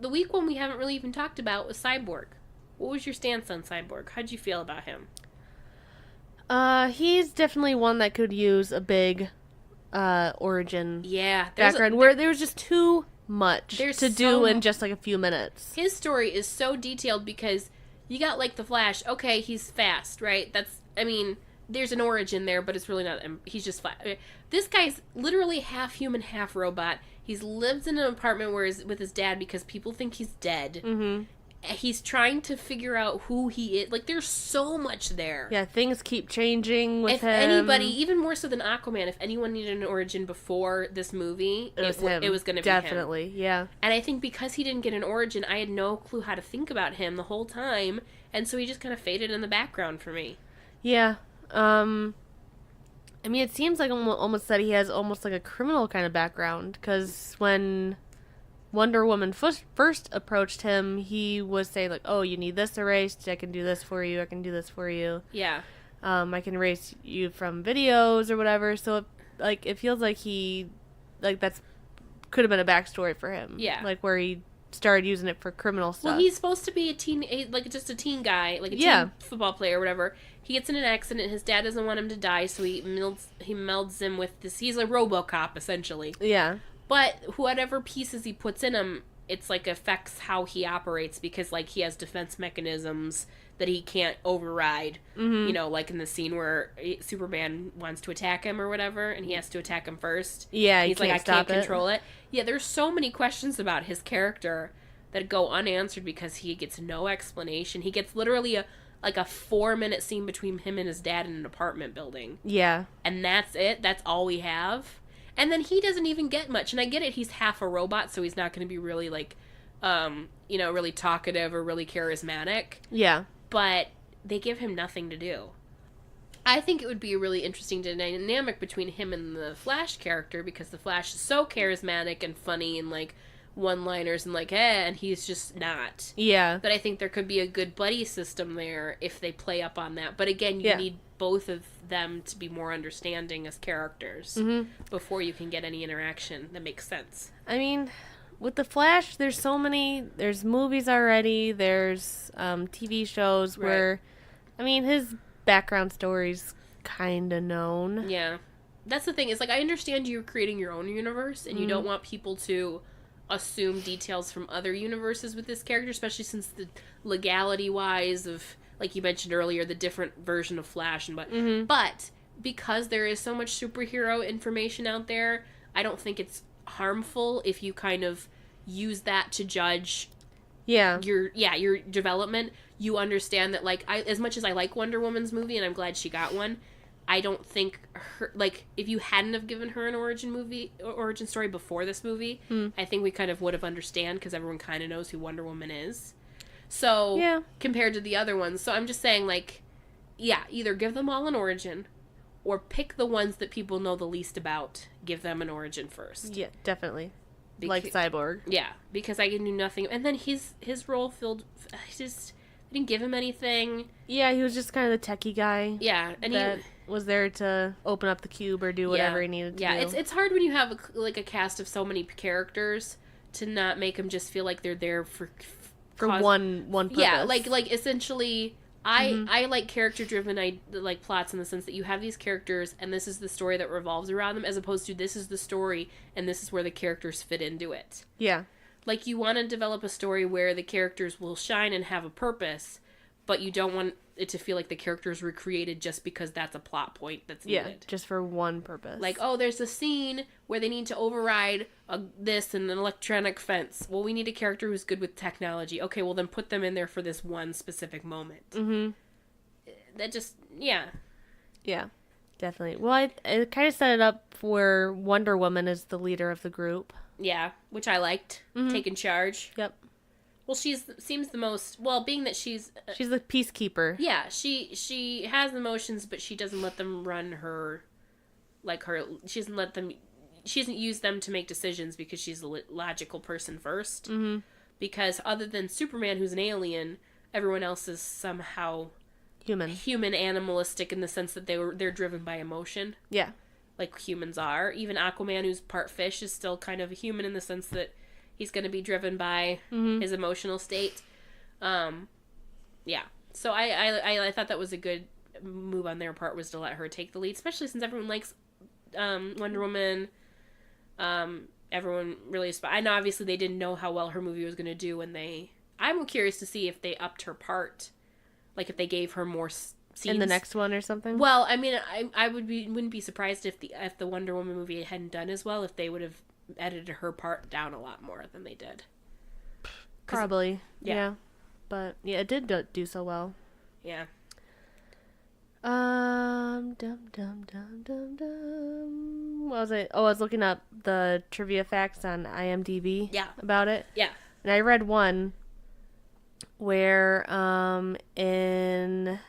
the weak one we haven't really even talked about was Cyborg. What was your stance on Cyborg? How'd you feel about him? He's definitely one that could use a big origin background where there was just too much There's to do in just like a few minutes. His story is so detailed because you got like the Flash. Okay, he's fast, right? There's an origin there, but it's really not. He's just fast. This guy's literally half human, half robot. He's lived in an apartment with his dad because people think he's dead. Mm-hmm. He's trying to figure out who he is. Like, there's so much there. Yeah, things keep changing with him. If anybody, even more so than Aquaman, if anyone needed an origin before this movie, it was going to be him. Definitely, yeah. And I think because he didn't get an origin, I had no clue how to think about him the whole time, and so he just kind of faded in the background for me. Yeah. It seems like almost that he has almost like a criminal kind of background, because when Wonder Woman first approached him, he was saying like, oh, you need this erased, I can do this for you, I can do this for you. Yeah. I can erase you from videos or whatever, so it feels like that's could have been a backstory for him. Yeah. Like where he started using it for criminal stuff. Well, he's supposed to be just a teen guy, like a teen football player or whatever. He gets in an accident, his dad doesn't want him to die, so he melds him with this, he's a RoboCop, essentially. Yeah. But whatever pieces he puts in him, it's like affects how he operates because like he has defense mechanisms that he can't override. Mm-hmm. You know, like in the scene where Superman wants to attack him or whatever, and he has to attack him first. Yeah, he's like, I can't control it. Yeah, there's so many questions about his character that go unanswered because he gets no explanation. He gets literally a 4-minute scene between him and his dad in an apartment building. Yeah. And that's it. That's all we have. And then he doesn't even get much. And I get it, he's half a robot, so he's not going to be really, really talkative or really charismatic. Yeah. But they give him nothing to do. I think it would be a really interesting dynamic between him and the Flash character, because the Flash is so charismatic and funny and, one-liners and and he's just not. Yeah. But I think there could be a good buddy system there if they play up on that. But again, you need both of them to be more understanding as characters before you can get any interaction that makes sense. With the Flash, there's movies already, there's TV shows where, his background story's kind of known. Yeah. That's the thing, is I understand you're creating your own universe and you don't want people to assume details from other universes with this character, especially since the legality-wise of, like you mentioned earlier, the different version of Flash but because there is so much superhero information out there, I don't think it's harmful if you kind of use that to judge your development. You understand that as much as I like Wonder Woman's movie and I'm glad she got one, I don't think her, if you hadn't have given her an origin story before this movie, I think we kind of would have understand, because everyone kind of knows who Wonder Woman is. So, compared to the other ones. So I'm just saying, either give them all an origin, or pick the ones that people know the least about, give them an origin first. Yeah, definitely. Like Cyborg. Yeah, because I can do nothing. And then his role I didn't give him anything. Yeah, he was just kind of the techie guy. Yeah, and he was there to open up the cube or do whatever he needed to do. Yeah, it's hard when you have a cast of so many characters to not make them just feel like they're there for one purpose. Yeah, essentially, I like character-driven plots in the sense that you have these characters and this is the story that revolves around them, as opposed to this is the story and this is where the characters fit into it. Yeah. You want to develop a story where the characters will shine and have a purpose, but you don't want it to feel like the characters were created just because that's a plot point that's needed. Yeah, just for one purpose. There's a scene where they need to override this and an electronic fence. Well, we need a character who's good with technology. Okay, well then put them in there for this one specific moment. Mm-hmm. That just, yeah. Yeah, definitely. Well, it kind of set it up for Wonder Woman as the leader of the group. Yeah, which I liked. Taking charge. Yep. Well, seems the most... Well, being that she's the peacekeeper. Yeah, she has emotions, but she doesn't let them run her... She doesn't use them to make decisions because she's a logical person first. Mm-hmm. Because other than Superman, who's an alien, everyone else is somehow... Human animalistic in the sense that they're driven by emotion. Yeah. Like humans are. Even Aquaman, who's part fish, is still kind of a human in the sense that he's going to be driven by his emotional state. Yeah. So I thought that was a good move on their part, was to let her take the lead, especially since everyone likes Wonder Woman. everyone really... I know, obviously, they didn't know how well her movie was going to do when they... I'm curious to see if they upped her part. Like, if they gave her more scenes. In the next one or something? Well, I mean, I wouldn't be surprised if the Wonder Woman movie hadn't done as well, if they would have edited her part down a lot more than they did. Probably. Yeah. But, yeah, it did do so well. Yeah. Dum. What was it? Oh, I was looking up the trivia facts on IMDb. Yeah. About it. Yeah. And I read one where, in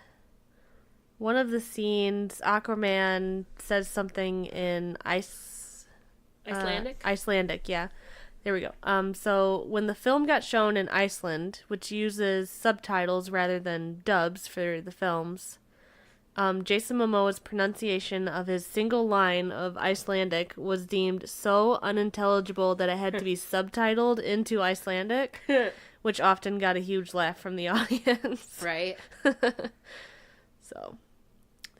one of the scenes, Aquaman says something in Icelandic? Icelandic, yeah. There we go. So when the film got shown in Iceland, which uses subtitles rather than dubs for the films, Jason Momoa's pronunciation of his single line of Icelandic was deemed so unintelligible that it had to be subtitled into Icelandic, which often got a huge laugh from the audience. Right. So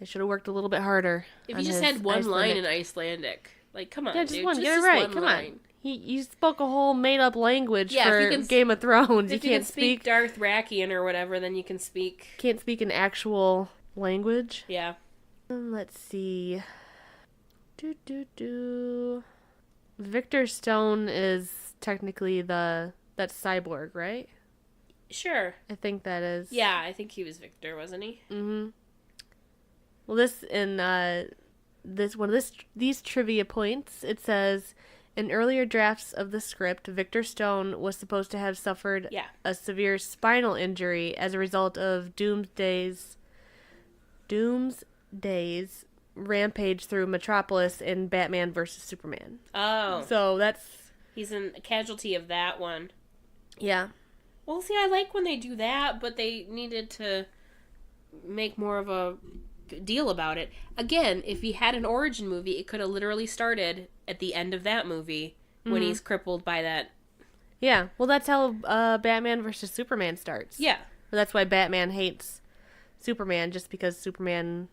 they should have worked a little bit harder. If you just had one line in Icelandic. Like, come on, yeah, just dude. one. Get it right. Come on. You spoke a whole made-up language for Game of Thrones. If you can't speak Dothraki or whatever, then you can speak... Can't speak an actual language. Yeah. Let's see. Victor Stone is technically that's Cyborg, right? Sure. I think that is. Yeah, I think he was Victor, wasn't he? Mm-hmm. Well, these trivia points, it says, in earlier drafts of the script, Victor Stone was supposed to have suffered a severe spinal injury as a result of Doomsday's rampage through Metropolis in Batman vs. Superman. Oh. So he's a casualty of that one. Yeah. Well, see, I like when they do that, but they needed to make more of a deal about it. Again, if he had an origin movie, it could have literally started at the end of that movie when he's crippled by that. Yeah, well, that's how Batman versus Superman starts. Yeah. Well, that's why Batman hates Superman, just because Superman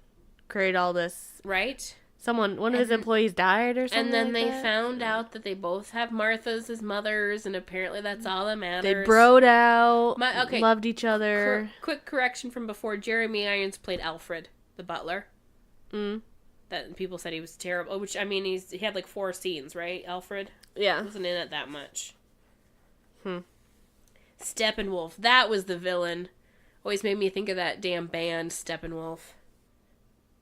created all this. Right. One of his employees died or something. And then like they that. found out that they both have Marthas as mothers, and apparently that's all that matters. They broed out, loved each other. Quick correction from before, Jeremy Irons played Alfred, the butler. That people said he was terrible. Which, I mean, he had like 4 scenes, right, Alfred? Yeah. He wasn't in it that much. Steppenwolf, that was the villain. Always made me think of that damn band, Steppenwolf.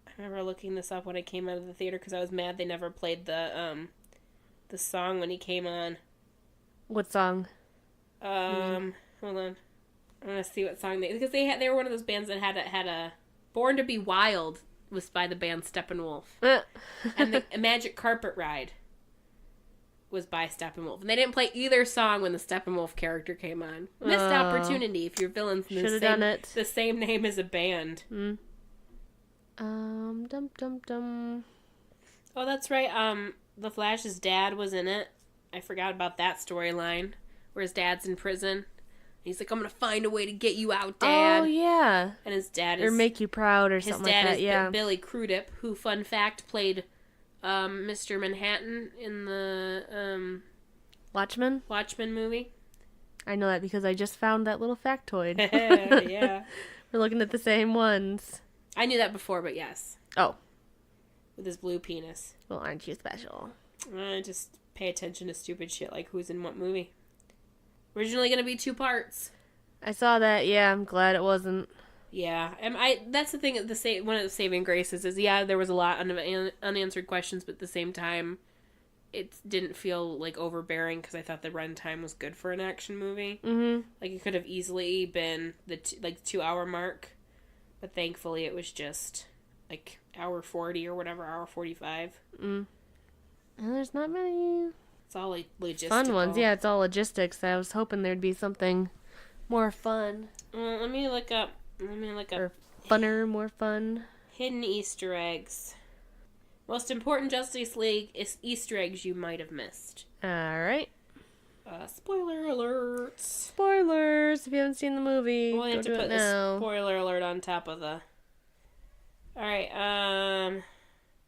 I remember looking this up when I came out of the theater because I was mad they never played the song when he came on. What song? Hold on. I want to see what song because they were one of those bands that had a Born to Be Wild was by the band Steppenwolf. And the Magic Carpet Ride was by Steppenwolf. And they didn't play either song when the Steppenwolf character came on. Missed opportunity if your villain's the same name as a band. Dum. Oh, that's right. The Flash's dad was in it. I forgot about that storyline where his dad's in prison. He's like, I'm going to find a way to get you out, Dad. Oh, yeah. And his dad is... Or make you proud or something like that, His dad is Billy Crudup, who, fun fact, played Mr. Manhattan in the Watchmen movie. I know that because I just found that little factoid. Yeah. We're looking at the same ones. I knew that before, but yes. Oh. With his blue penis. Well, aren't you special? I just pay attention to stupid shit like who's in what movie. Originally going to be 2 parts. I saw that. Yeah, I'm glad it wasn't. Yeah, that's the thing. One of the saving graces is there was a lot of unanswered questions, but at the same time, it didn't feel like overbearing because I thought the runtime was good for an action movie. Mm-hmm. Like it could have easily been the 2-hour mark, but thankfully it was just like hour 40 or whatever, hour 45. And there's not many. It's all like logistical. Fun ones, yeah. It's all logistics. I was hoping there'd be something more fun. Let me look up. Or funner, more fun. Hidden Easter eggs. Most important Justice League Easter eggs you might have missed. All right. Spoiler alerts. Spoilers. If you haven't seen the movie, we'll have to put the spoiler alert on top of the. All right.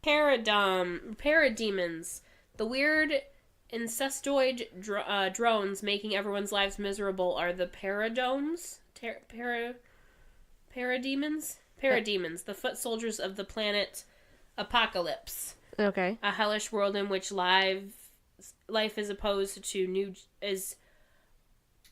Parademons. The weird incestoid drones making everyone's lives miserable are the parademons. Parademons? Parademons, the foot soldiers of the planet Apocalypse. Okay. A hellish world in which life is opposed to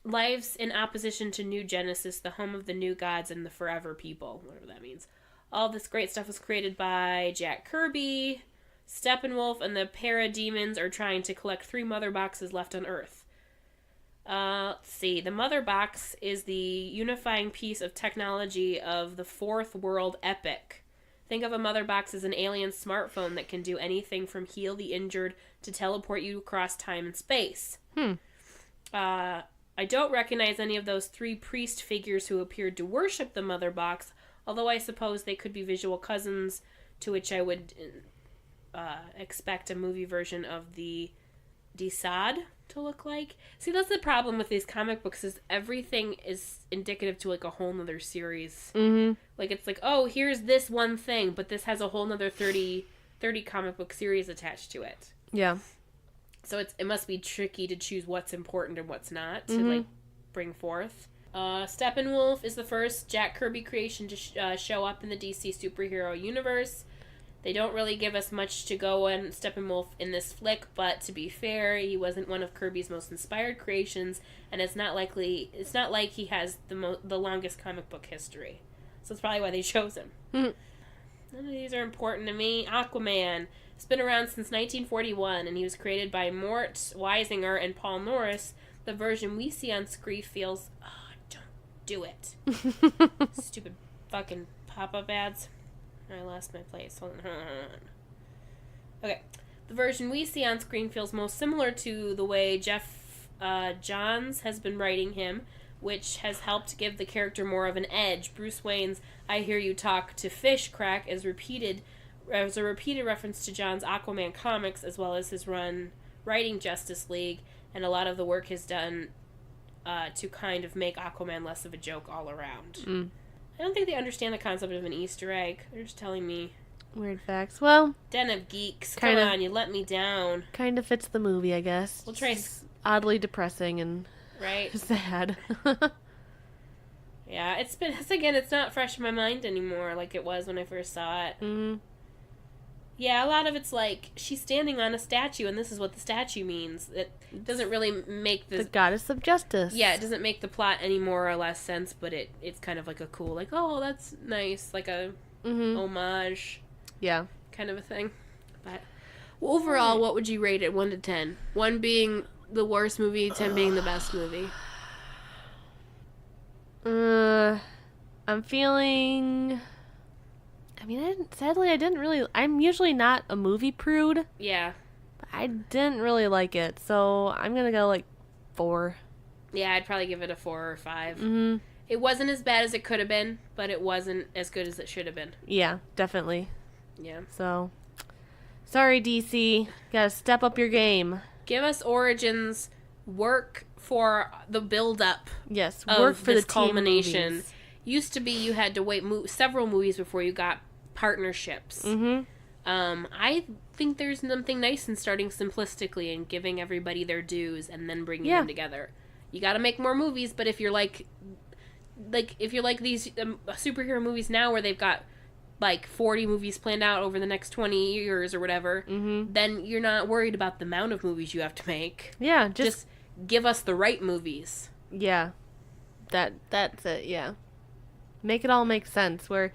lives in opposition to New Genesis, the home of the new gods and the forever people, whatever that means. All this great stuff was created by Jack Kirby. Steppenwolf and the Parademons are trying to collect 3 mother boxes left on Earth. Let's see. The mother box is the unifying piece of technology of the fourth world epic. Think of a mother box as an alien smartphone that can do anything from heal the injured to teleport you across time and space. I don't recognize any of those 3 priest figures who appeared to worship the mother box, although I suppose they could be visual cousins, to which I would expect a movie version of the Desaad to look like. See, that's the problem with these comic books, is everything is indicative to like a whole nother series. Mm-hmm. Like, it's like, oh, here's this one thing, but this has a whole nother 30 comic book series attached to it. Yeah. So it must be tricky to choose what's important and what's not to like bring forth. Steppenwolf is the first Jack Kirby creation to show up in the DC superhero universe. They don't really give us much to go on Steppenwolf in this flick, but to be fair, he wasn't one of Kirby's most inspired creations, and it's not like he has the longest comic book history. So that's probably why they chose him. None of these are important to me. Aquaman has been around since 1941, and he was created by Mort Weisinger and Paul Norris. The version we see on screen feels... Oh, don't do it. Stupid fucking pop-up ads. I lost my place. Hold on. Okay. The version we see on screen feels most similar to the way Jeff Johns has been writing him, which has helped give the character more of an edge. Bruce Wayne's "I hear you talk to fish" crack is a repeated reference to John's Aquaman comics, as well as his run writing Justice League, and a lot of the work is done to kind of make Aquaman less of a joke all around. I don't think they understand the concept of an Easter egg. They're just telling me weird facts. Well, Den of Geeks. Come on, you let me down. Kind of fits the movie, I guess. We'll try. It's oddly depressing and sad. Yeah, it's not fresh in my mind anymore like it was when I first saw it. Mm-hmm. Yeah, a lot of it's like, she's standing on a statue, and this is what the statue means. It doesn't really make the goddess of justice. Yeah, it doesn't make the plot any more or less sense, but it's kind of like a cool, like, oh, that's nice, like a homage. Yeah. Kind of a thing. But overall, what would you rate it, 1 to 10? 1 being the worst movie, 10 being the best movie. I'm feeling... I mean, sadly, I didn't really... I'm usually not a movie prude. Yeah. But I didn't really like it, so I'm gonna go, 4. Yeah, I'd probably give it a 4 or 5. Mm-hmm. It wasn't as bad as it could have been, but it wasn't as good as it should have been. Yeah, definitely. Yeah. So, sorry, DC. Gotta step up your game. Give us Origins. Work for the build-up. Yes, work for the culmination. Movies. Used to be you had to wait several movies before you got partnerships. Mm-hmm. I think there's something nice in starting simplistically and giving everybody their dues and then bringing them together. You got to make more movies, but if you're like these superhero movies now where they've got 40 movies planned out over the next 20 years or whatever, then you're not worried about the amount of movies you have to make. Yeah, just give us the right movies. Yeah. That's it, yeah. Make it all make sense. Where,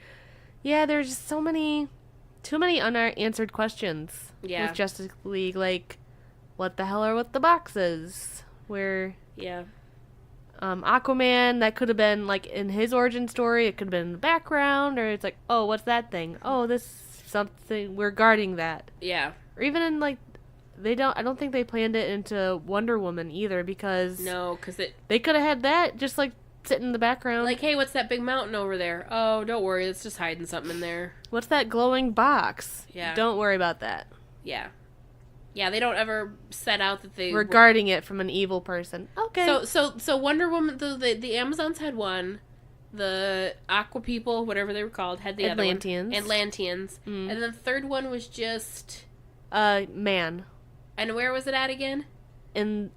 there's just too many unanswered questions with Justice League. Like, what the hell are with the boxes? Where, Aquaman, that could have been, in his origin story, it could have been in the background, or it's like, oh, what's that thing? Oh, this something, we're guarding that. Yeah. Or even in, I don't think they planned it into Wonder Woman either, because... No, because they could have had that just, sit in the background. Hey, what's that big mountain over there? Oh, don't worry, it's just hiding something in there. What's that glowing box? Yeah. Don't worry about that. Yeah. Yeah, they don't ever set out that they... We're guarding it from an evil person. Okay. So Wonder Woman, the Amazons had one. The Aqua People, whatever they were called, had the Atlanteans. other one. Atlanteans. And then the third one was just... Man. And where was it at again? in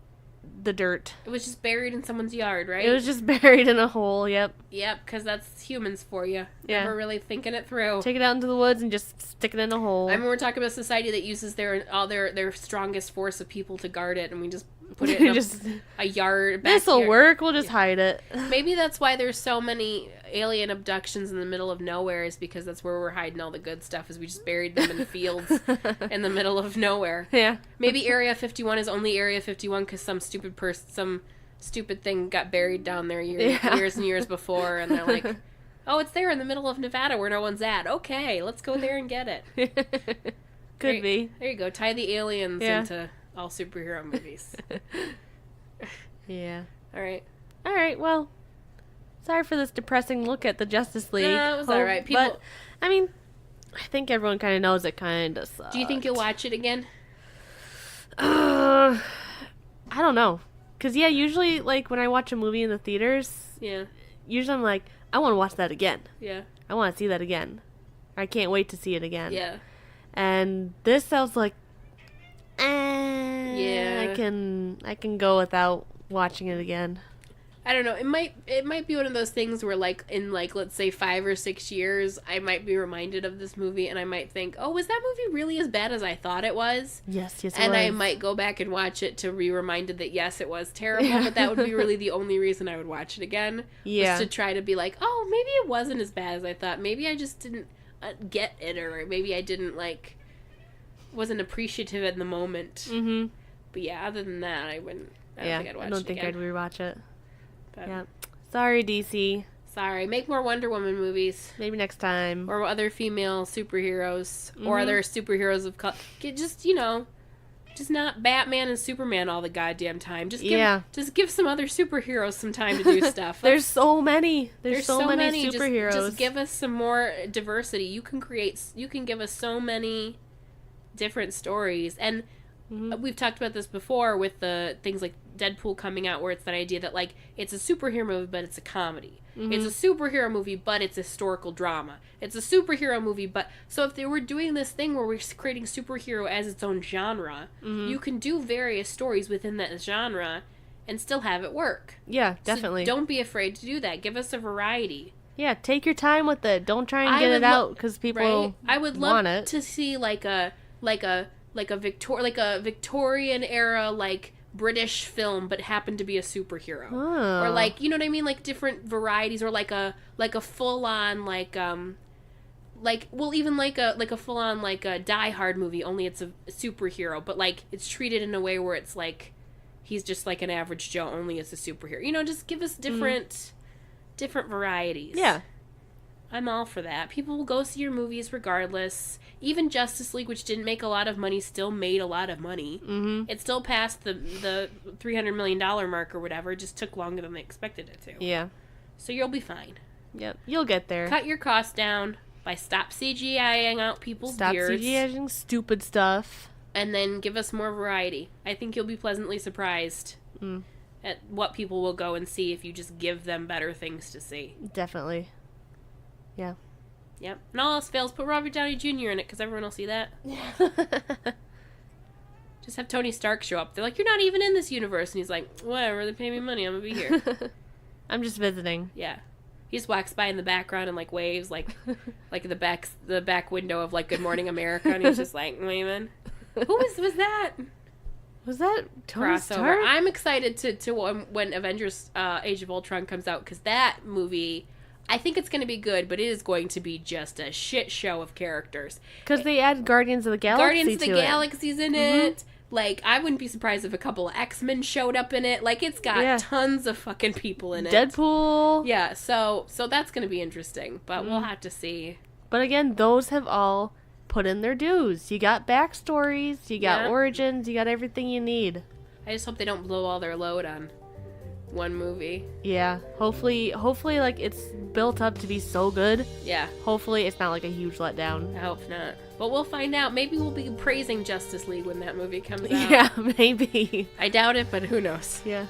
the dirt. It was just buried in someone's yard, right? It was just buried in a hole, yep. Yep, because that's humans for you. Yeah. Never really thinking it through. Take it out into the woods and just stick it in a hole. I mean, we're talking about a society that uses their strongest force of people to guard it, and we just put it in a yard. This'll work, we'll just hide it. Maybe that's why there's so many alien abductions in the middle of nowhere, is because that's where we're hiding all the good stuff, is we just buried them in the fields in the middle of nowhere. Yeah. Maybe Area 51 is only Area 51 because some stupid thing got buried down there years and years before, and they're like, oh, it's there in the middle of Nevada where no one's at. Okay, let's go there and get it. Could be. There you go. Tie the aliens into all superhero movies. Yeah. All right, well, sorry for this depressing look at the Justice League. No, it was all right. But, I mean, I think everyone kind of knows it kind of sucks. Do you think you'll watch it again? I don't know. Because, usually, like, when I watch a movie in the theaters, usually I'm like, I want to watch that again. Yeah. I want to see that again. I can't wait to see it again. Yeah. And this sounds like, I can go without watching it again. I don't know. It might be one of those things where, like, in, like, let's say 5 or 6 years, I might be reminded of this movie, and I might think, oh, was that movie really as bad as I thought it was? Yes, it and was. I might go back and watch it to be reminded that, yes, it was terrible, but that would be really the only reason I would watch it again. Yeah. Was to try to be like, oh, maybe it wasn't as bad as I thought. Maybe I just didn't get it, or maybe I didn't, like, wasn't appreciative in the moment. Mm-hmm. But yeah, other than that, I don't think I'd watch it. I don't think again. I'd rewatch it. But yeah. Sorry, DC. Sorry. Make more Wonder Woman movies. Maybe next time. Or other female superheroes. Mm-hmm. Or other superheroes of color. Just, just not Batman and Superman all the goddamn time. Just give some other superheroes some time to do stuff. There's so many. There's so many superheroes. Just give us some more diversity. You can give us so many different stories. And we've talked about this before with the things like Deadpool coming out, where it's that idea that, like, it's a superhero movie, but it's a comedy. Mm-hmm. It's a superhero movie, but it's a historical drama. It's a superhero movie, but... So if they were doing this thing where we're creating superhero as its own genre, you can do various stories within that genre and still have it work. Yeah, definitely. So don't be afraid to do that. Give us a variety. Yeah, take your time with it. Don't try and get it out because people I would love to see like a Victorian era, like, British film, but happened to be a superhero. Oh. Or, like, you know what I mean? Like, different varieties, or like a full-on, even a full-on, like, a Die Hard movie, only it's a superhero, but, like, it's treated in a way where it's, like, he's just, like, an average Joe, only it's a superhero. Just give us different varieties. Yeah. I'm all for that. People will go see your movies regardless. Even Justice League, which didn't make a lot of money, still made a lot of money. Mm-hmm. It still passed the $300 million mark or whatever. It just took longer than they expected it to. Yeah. So you'll be fine. Yep. You'll get there. Cut your costs down by stop CGIing out people's beards. Stop CGIing stupid stuff. And then give us more variety. I think you'll be pleasantly surprised at what people will go and see if you just give them better things to see. Definitely. Yeah. Yep. And all else fails, put Robert Downey Jr. in it, because everyone will see that. Just have Tony Stark show up. They're like, you're not even in this universe. And he's like, whatever, they pay me money, I'm going to be here. I'm just visiting. Yeah. He just walks by in the background and, like, waves, like the back window of, like, Good Morning America. And he's just like, waving. Who was that? Was that Tony Crossover. Stark? I'm excited to when Avengers Age of Ultron comes out, because that movie... I think it's going to be good, but it is going to be just a shit show of characters. Because they add Guardians of the Galaxy Guardians of the Galaxy's in it. Like, I wouldn't be surprised if a couple of X-Men showed up in it. Like, it's got tons of fucking people in it. Deadpool. Yeah, so that's going to be interesting, but we'll have to see. But again, those have all put in their dues. You got backstories, you got origins, you got everything you need. I just hope they don't blow all their load on one movie. Yeah, hopefully like it's built up to be so good. Yeah. Hopefully it's not like a huge letdown. I hope not. But we'll find out. Maybe we'll be praising Justice League when that movie comes out. Yeah, maybe. I doubt it, but who knows. Yeah.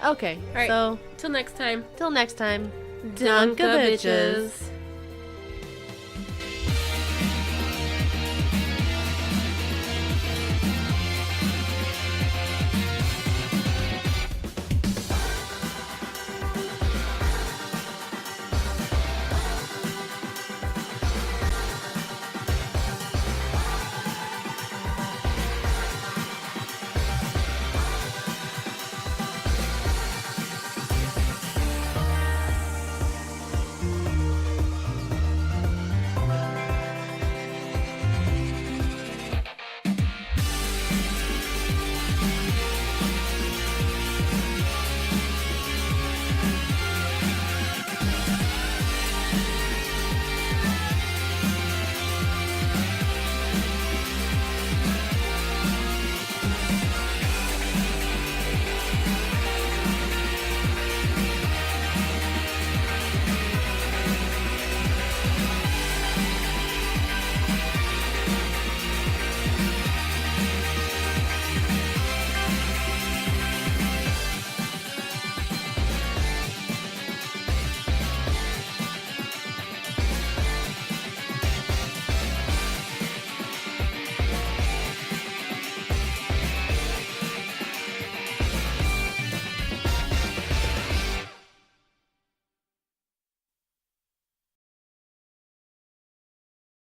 Okay. All right. So till next time. Till next time. Dunka bitches.